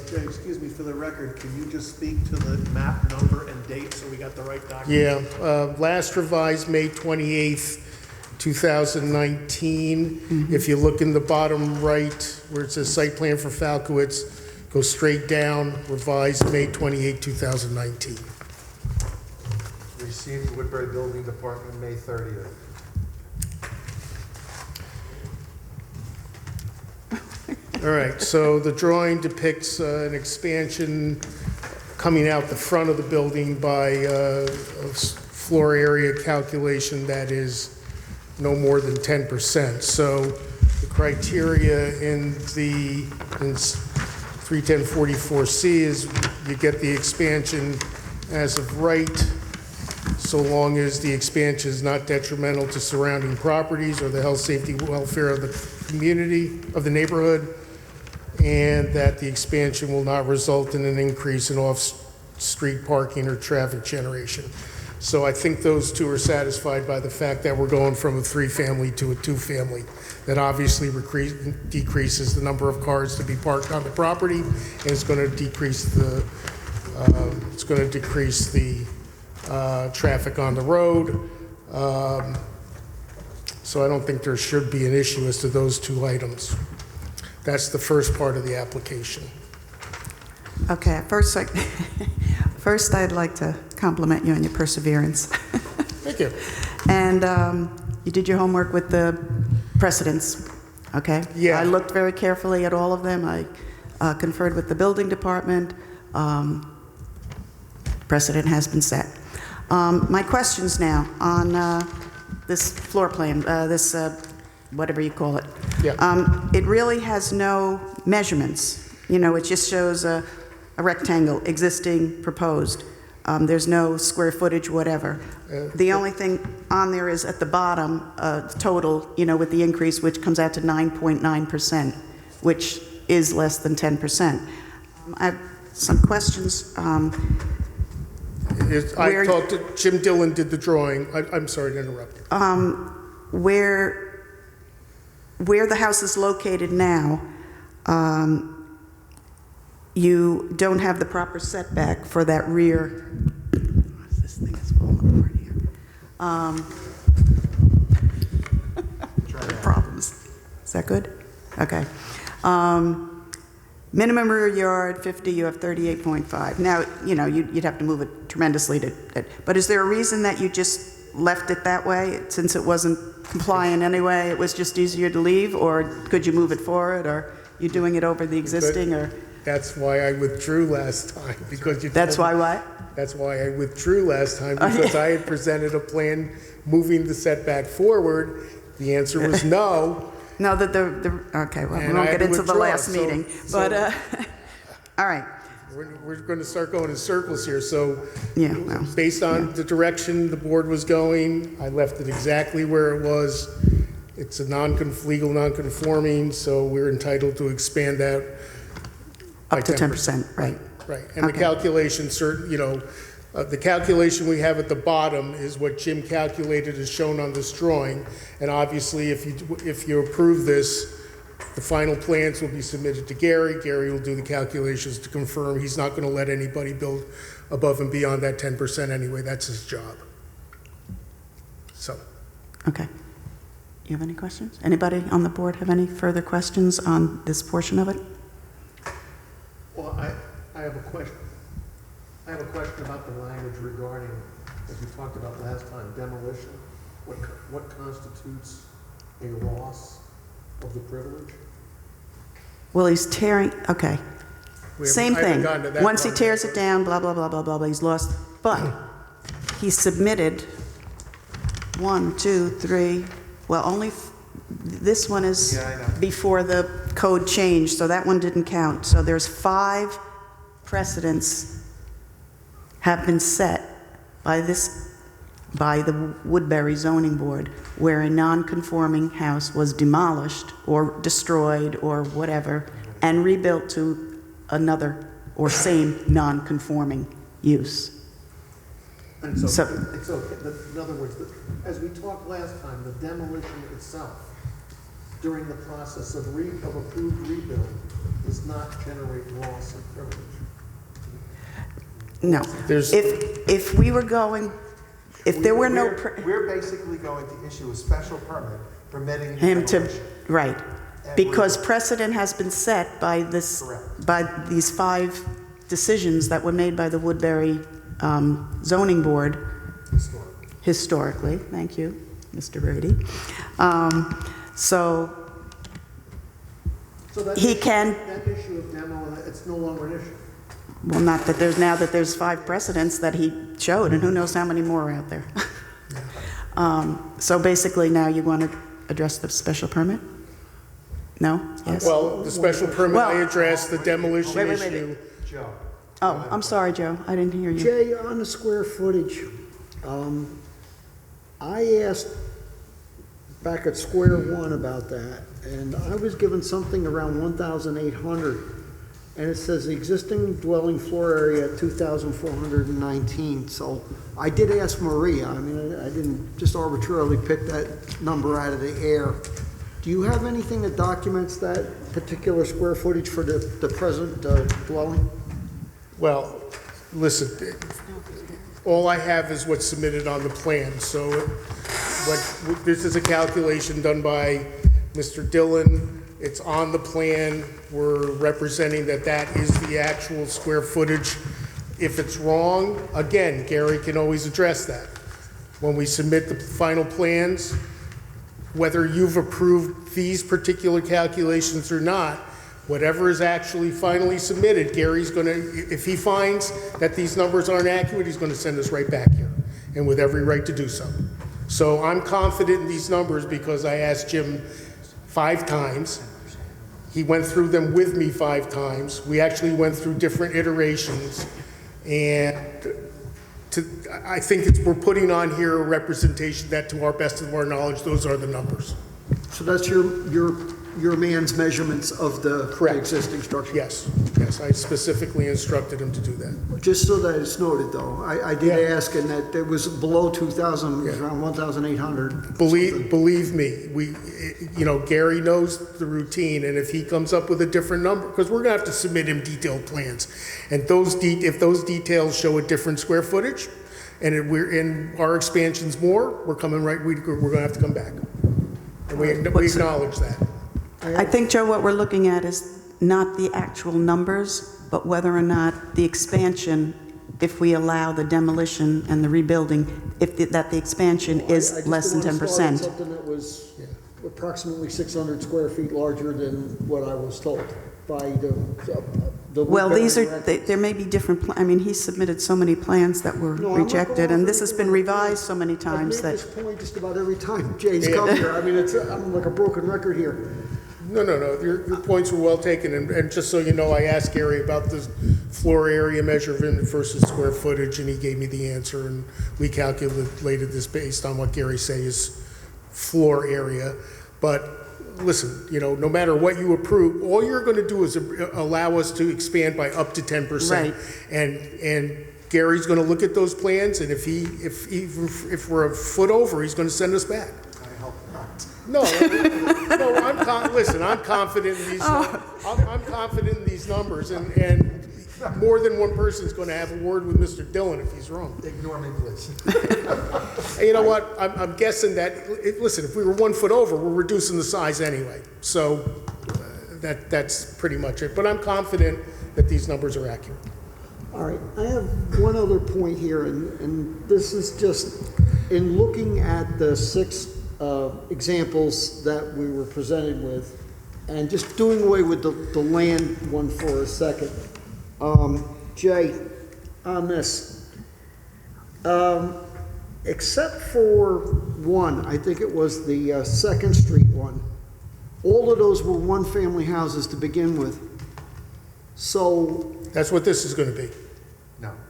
Jay, excuse me, for the record, can you just speak to the map number and date so we got the right document? Yeah, last revised May 28th, 2019. If you look in the bottom right where it says site plan for Falkowitz, go straight down, revised May 28, 2019. Received Woodbury Building Department, May 30th. All right, so the drawing depicts an expansion coming out the front of the building by a floor area calculation that is no more than 10%. So the criteria in 310-44C is you get the expansion as of right, so long as the expansion is not detrimental to surrounding properties or the health, safety, welfare of the community, of the neighborhood, and that the expansion will not result in an increase in off-street parking or traffic generation. So I think those two are satisfied by the fact that we're going from a three-family to a two-family. That obviously decreases the number of cars to be parked on the property, and it's going to decrease the traffic on the road. So I don't think there should be an issue as to those two items. That's the first part of the application. Okay, first I'd like to compliment you on your perseverance. Thank you. And you did your homework with the precedents, okay? Yeah. I looked very carefully at all of them. I conferred with the building department. Precedent has been set. My questions now on this floor plan, whatever you call it. Yeah. It really has no measurements. You know, it just shows a rectangle, existing, proposed. There's no square footage, whatever. The only thing on there is at the bottom, total, with the increase, which comes out to 9.9%, which is less than 10%. I have some questions. I talked to, Jim Dillon did the drawing. I'm sorry to interrupt you. Where the house is located now, you don't have the proper setback for that rear. This thing is falling apart here. Problems. Is that good? Okay. Minimum rear yard, 50, you have 38.5. Now, you'd have to move it tremendously but is there a reason that you just left it that way, since it wasn't compliant anyway, it was just easier to leave, or could you move it forward, or you doing it over the existing, or? That's why I withdrew last time, because you. That's why what? That's why I withdrew last time, because I had presented a plan moving the setback forward. The answer was no. No, okay, well, we And won't I had get to into the withdraw, last meeting, but, all right. We're going to start going in circles here, so Yeah, well, based on the direction the board was going, I left it exactly where it was. It's a legal non-conforming, so we're entitled to expand that by up to 10%, right. Right, and the Okay. calculation, the calculation we have at the bottom is what Jim calculated as shown on this drawing, and obviously, if you approve this, the final plans will be submitted to Gary. Gary will do the calculations to confirm he's not going to let anybody build above and beyond that 10% anyway. That's his job. So. Okay. You have any questions? Anybody on the board have any further questions on this portion of it? Well, I have a question. I have a question about the language regarding, as we talked about last time, demolition. What constitutes a loss of the privilege? Well, he's tearing, okay. Same I haven't thing. gotten to that Once he part tears yet. it down, blah, blah, blah, blah, blah, blah, he's lost. But he submitted 1, 2, 3, well, only, this one is Yeah, I know. before the code changed, so that one didn't count. So there's 5 precedents have been set by the Woodbury zoning board where a non-conforming house was demolished or destroyed or whatever and rebuilt to another or same non-conforming use. And so, So- it's okay. In other words, as we talked last time, the demolition itself during the process of approved rebuild does not generate loss of privilege. No. There's- If we were going, if there were no, We're basically going to issue a special permit permitting him to, demolition. right. Because precedent has been set by this, Correct. by these 5 decisions that were made by the Woodbury zoning board historically. Thank you, Mr. Brady. So So that he issue, can, that issue of demo, it's no longer an issue. well, not that there's, now that there's 5 precedents that he showed, and who knows how many more are out there. So basically now you want to address the special permit? No? Yes? Well, the special permit, I Well- addressed the demolition Wait. issue. Joe. Oh, I'm sorry, Joe, I didn't hear you. Jay, on the square footage, I asked back at square one about that, and I was given something around 1,800, and it says the existing dwelling floor area at 2,419. So I did ask Maria. I mean, I didn't just arbitrarily pick that number out of the air. Do you have anything that documents that particular square footage for the present dwelling? Well, listen, all I have is what's submitted on the plan. So this is a calculation done by Mr. Dillon. It's on the plan. We're representing that is the actual square footage. If it's wrong, again, Gary can always address that. When we submit the final plans, whether you've approved these particular calculations or not, whatever is actually finally submitted, Gary's going to, if he finds that these numbers aren't accurate, he's going to send us right back here, and with every right to do so. So I'm confident in these numbers because I asked Jim 5 times. He went through them with me 5 times. We actually went through different iterations, and I think we're putting on here a representation that, to our best of our knowledge, those are the numbers. So that's your man's measurements of the existing structure? Yes, I specifically instructed him to do that. Just so that it's noted, though, I did ask, and that it was below 2,000, it was around 1,800. Believe me, Gary knows the routine, and if he comes up with a different number, because we're gonna have to submit him detailed plans, and if those details show a different square footage, and our expansion's more, we're gonna have to come back. And we acknowledge that. I think, Joe, what we're looking at is not the actual numbers, but whether or not the expansion, if we allow the demolition and the rebuilding, that the expansion is less than 10%. I just didn't want to start something that was approximately 600 square feet larger than what I was told by the Well, Woodbury these are, director. there may be different, he submitted so many plans that were No, I'm not rejected, going and this has been revised so many I've times made that... this point just about every time Jay's come here. I'm like a broken record here. No, your points were well taken, and just so you know, I asked Gary about the floor area measurement versus square footage, and he gave me the answer, and we calculated this based on what Gary say is floor area. But listen, no matter what you approve, all you're gonna do is allow us to expand by up to 10%. Right. And Gary's gonna look at those plans, and if we're a foot over, he's gonna send us back. No, listen, I'm confident in these. I'm confident in these numbers, and more than one person's going to have a word with Mr. Dillon if he's wrong. Ignore me, please. And you know what? I'm guessing that. Listen, if we were 1 foot over, we're reducing the size anyway. So that's pretty much it. But I'm confident that these numbers are accurate. All right, I have one other point here, and this is just in looking at the 6 examples that we were presented with, and just doing away with the land one for a second. Jay, on this, except for one, I think it was the 2nd Street one, all of those were one-family houses to begin with. So... That's what this is going to be.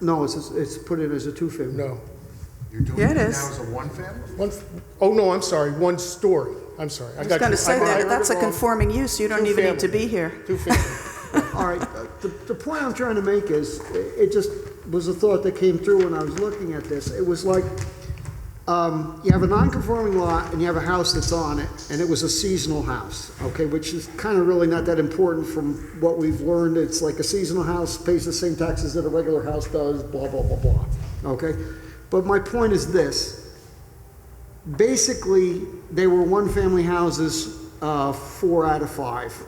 No, it's put in as a 2-family. No. You're doing Yeah, it it is. now as a one-family? Oh, no, I'm sorry, 1 story. I'm sorry. I was going to say that's a conforming use, you don't even need to be here. 2-family. All right, the point I'm trying to make is, it just was a thought that came through when I was looking at this. It was like, you have a non-conforming lot and you have a house that's on it, and it was a seasonal house, okay, which is kind of really not that important from what we've learned. It's like a seasonal house pays the same taxes that a regular house does, blah, blah, blah, blah, okay? But my point is this. Basically, they were one-family houses, 4 out of 5.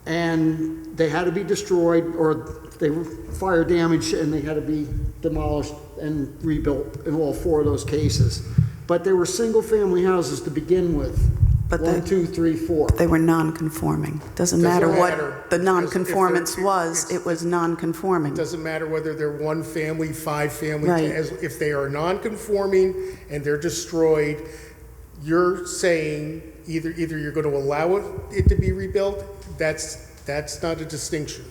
And they had to be destroyed, or they were fire damaged, and they had to be demolished and rebuilt in all 4 of those cases. But they were single-family houses to begin with. But 1, 2, 3, 4. They were non-conforming. Doesn't matter what the non-conformance was, it was non-conforming. Doesn't matter whether they're 1 family, 5 family, Right. if they are non-conforming and they're destroyed, you're saying either you're going to allow it to be rebuilt. That's not a distinction.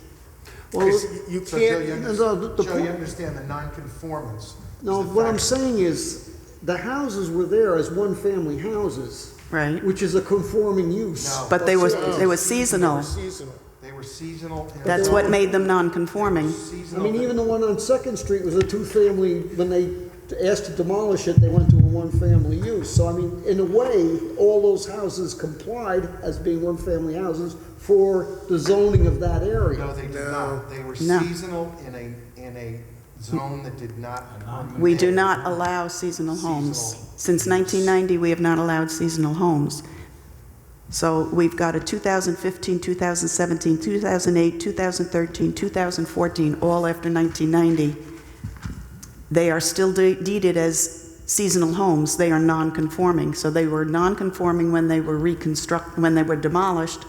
Well, You So Joe, can't. you understand the non-conformance. No, is the what I'm fact- saying is, the houses were there as one-family houses, Right. which is a conforming use. No. But they were They seasonal. Seasonal. They were seasonal. and- That's what made them non-conforming. I Seasonal. mean, even the one on 2nd Street was a 2-family. When they asked to demolish it, they went to a 1-family use. So, I mean, in a way, all those houses complied as being 1-family houses for the zoning of that area. No, they did not. They were No. seasonal in a zone that did not. We do not allow seasonal homes. Seasonal. Since 1990, we have not allowed seasonal homes. So we've got a 2015, 2017, 2008, 2013, 2014, all after 1990. They are still deeded as seasonal homes. They are non-conforming. So they were non-conforming when they were when they were demolished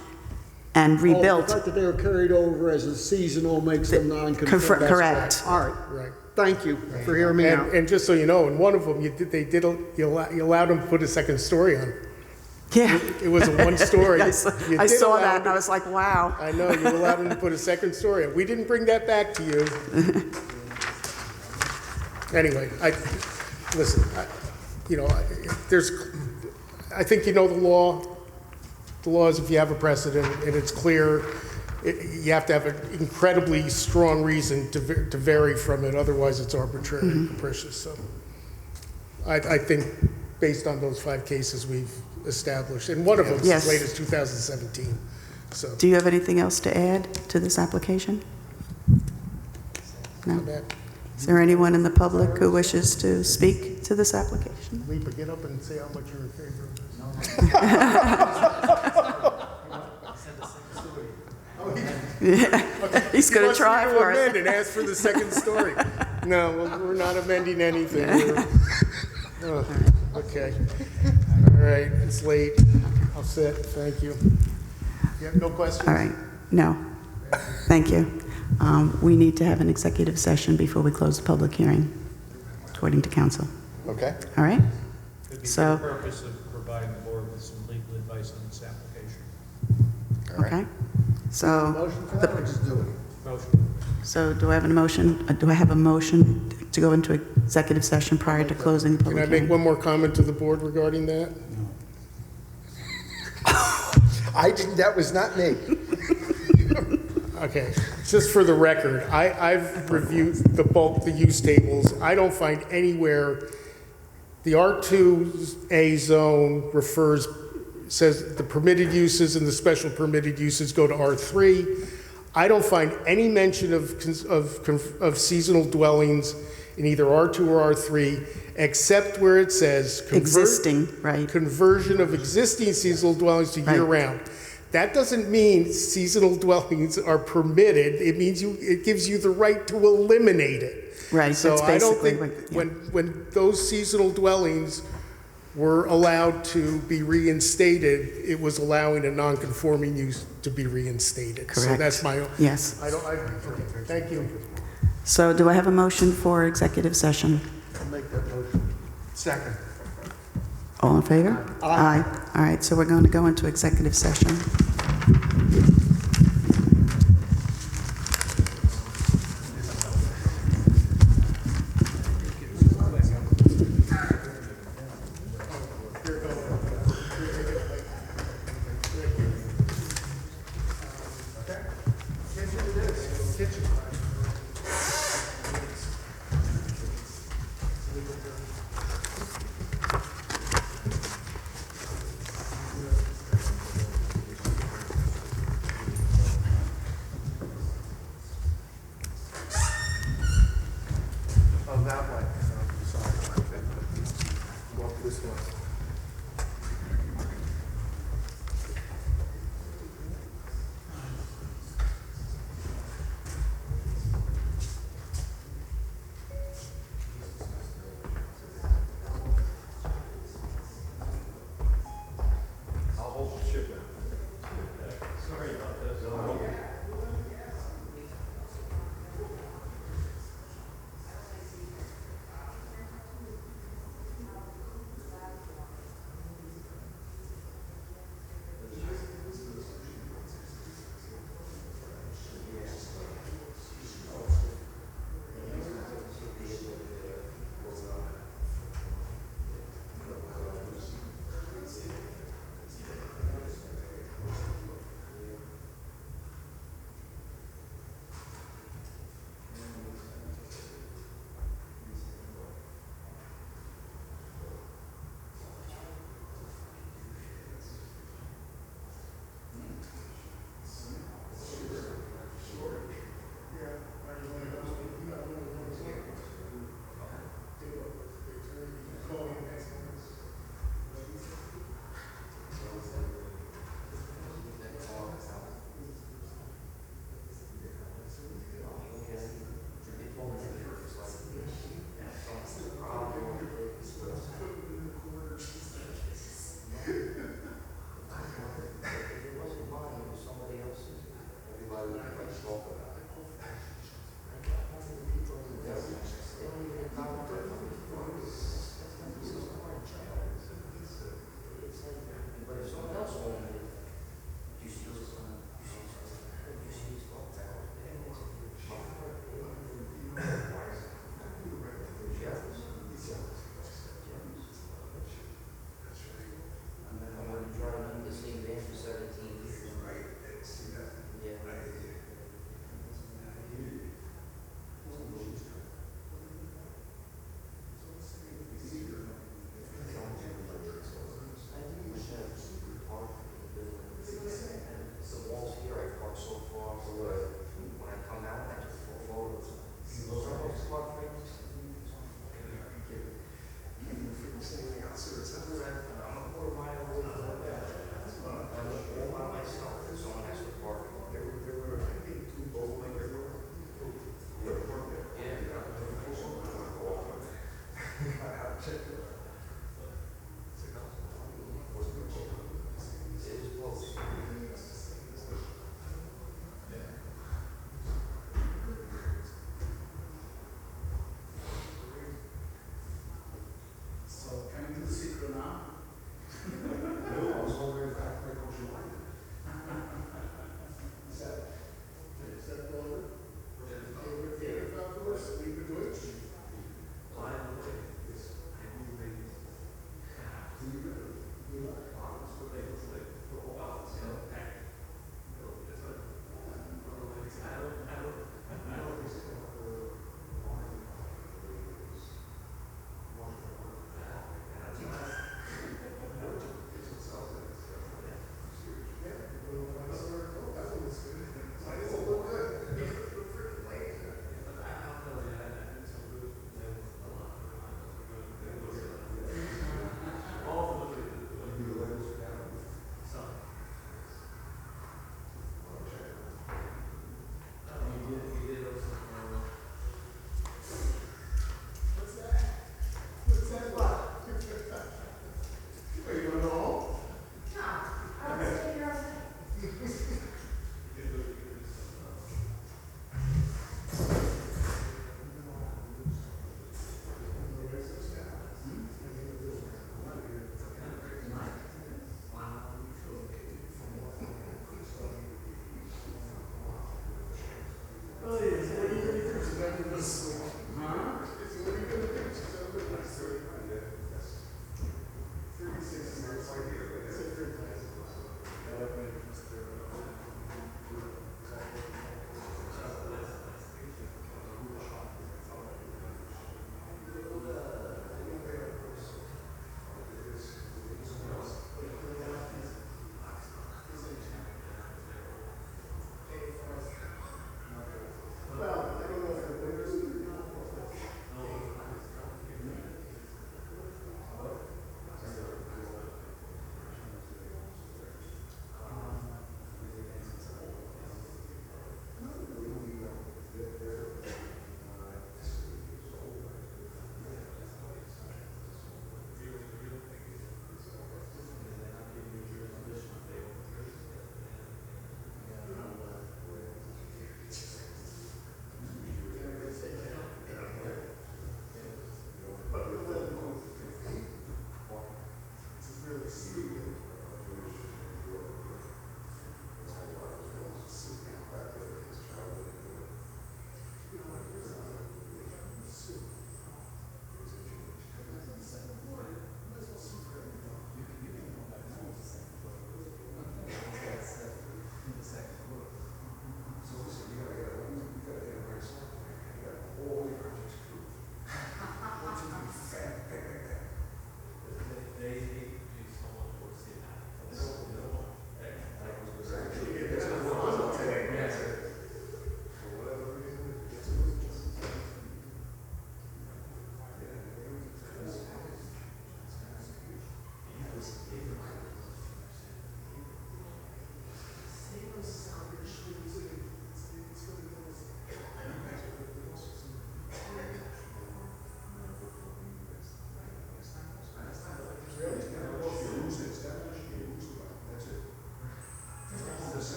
and The rebuilt. fact that they were carried over as a seasonal makes them non-conforming. Correct. All right. Right. Thank you for hearing me out. And just so you know, in one of them, you allowed them to put a 2nd story on. Yeah. It was a 1-story. Yes, You I did saw allow that them and to- I was like, wow. I know, you allowed them to put a 2nd story on. We didn't bring that back to you. Anyway, listen, I think you know the law. The law is if you have a precedent and it's clear, you have to have an incredibly strong reason to vary from it, otherwise it's arbitrary and capricious. So I think based on those 5 cases we've established, and one of them is Yes. as late as 2017. So, Do you have anything else to add to this application? No? Is there anyone in the public who wishes to speak to this application? Leaper, get up and say how much you're in favor of this. Yeah. He's going to try He for wants me to amend it. and ask for the second story. No, we're not amending anything. Okay. All right, it's late. I'll sit. Thank you. You have no questions? All right. No. Thank you. We need to have an executive session before we close the public hearing, according to council. Okay. All right? It'd be So- for the purpose of providing the board with some legal advice on this application. Okay? So, Motion for that, or just do it? Motion. so do I have a motion, do I have a motion to go into executive session prior to closing the Can I public make hearing? one more comment to the board regarding that? That was not me. Okay, just for the record, I've reviewed the use tables. I don't find anywhere, the R2A zone says the permitted uses and the special permitted uses go to R3. I don't find any mention of seasonal dwellings in either R2 or R3, except where it says Existing, right. conversion of existing seasonal dwellings to Right. year-round. That doesn't mean seasonal dwellings are permitted. It means it gives you the right to eliminate it. Right, So that's I don't basically think what- yeah. when those seasonal dwellings were allowed to be reinstated, it was allowing a non-conforming use to be reinstated. So Correct. that's my. Yes. Okay, thank you. So do I have a motion for executive session? I'll make that motion. Second. All in favor? Aye. All right, so we're going to go into executive session. Oh, that way. Sorry. Walk this way.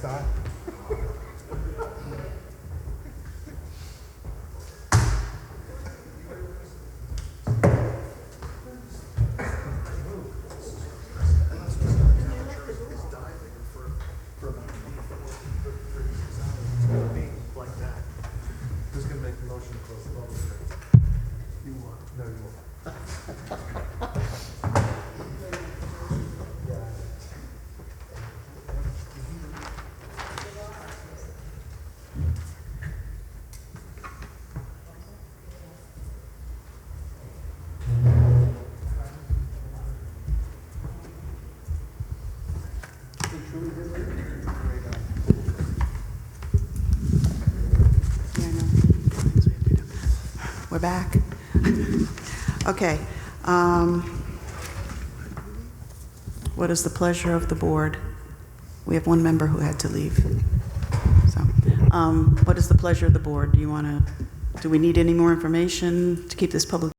start? back. Okay. What is the pleasure of the board? We have one member who had to leave. So, what is the pleasure of the board? Do we need any more information to keep this public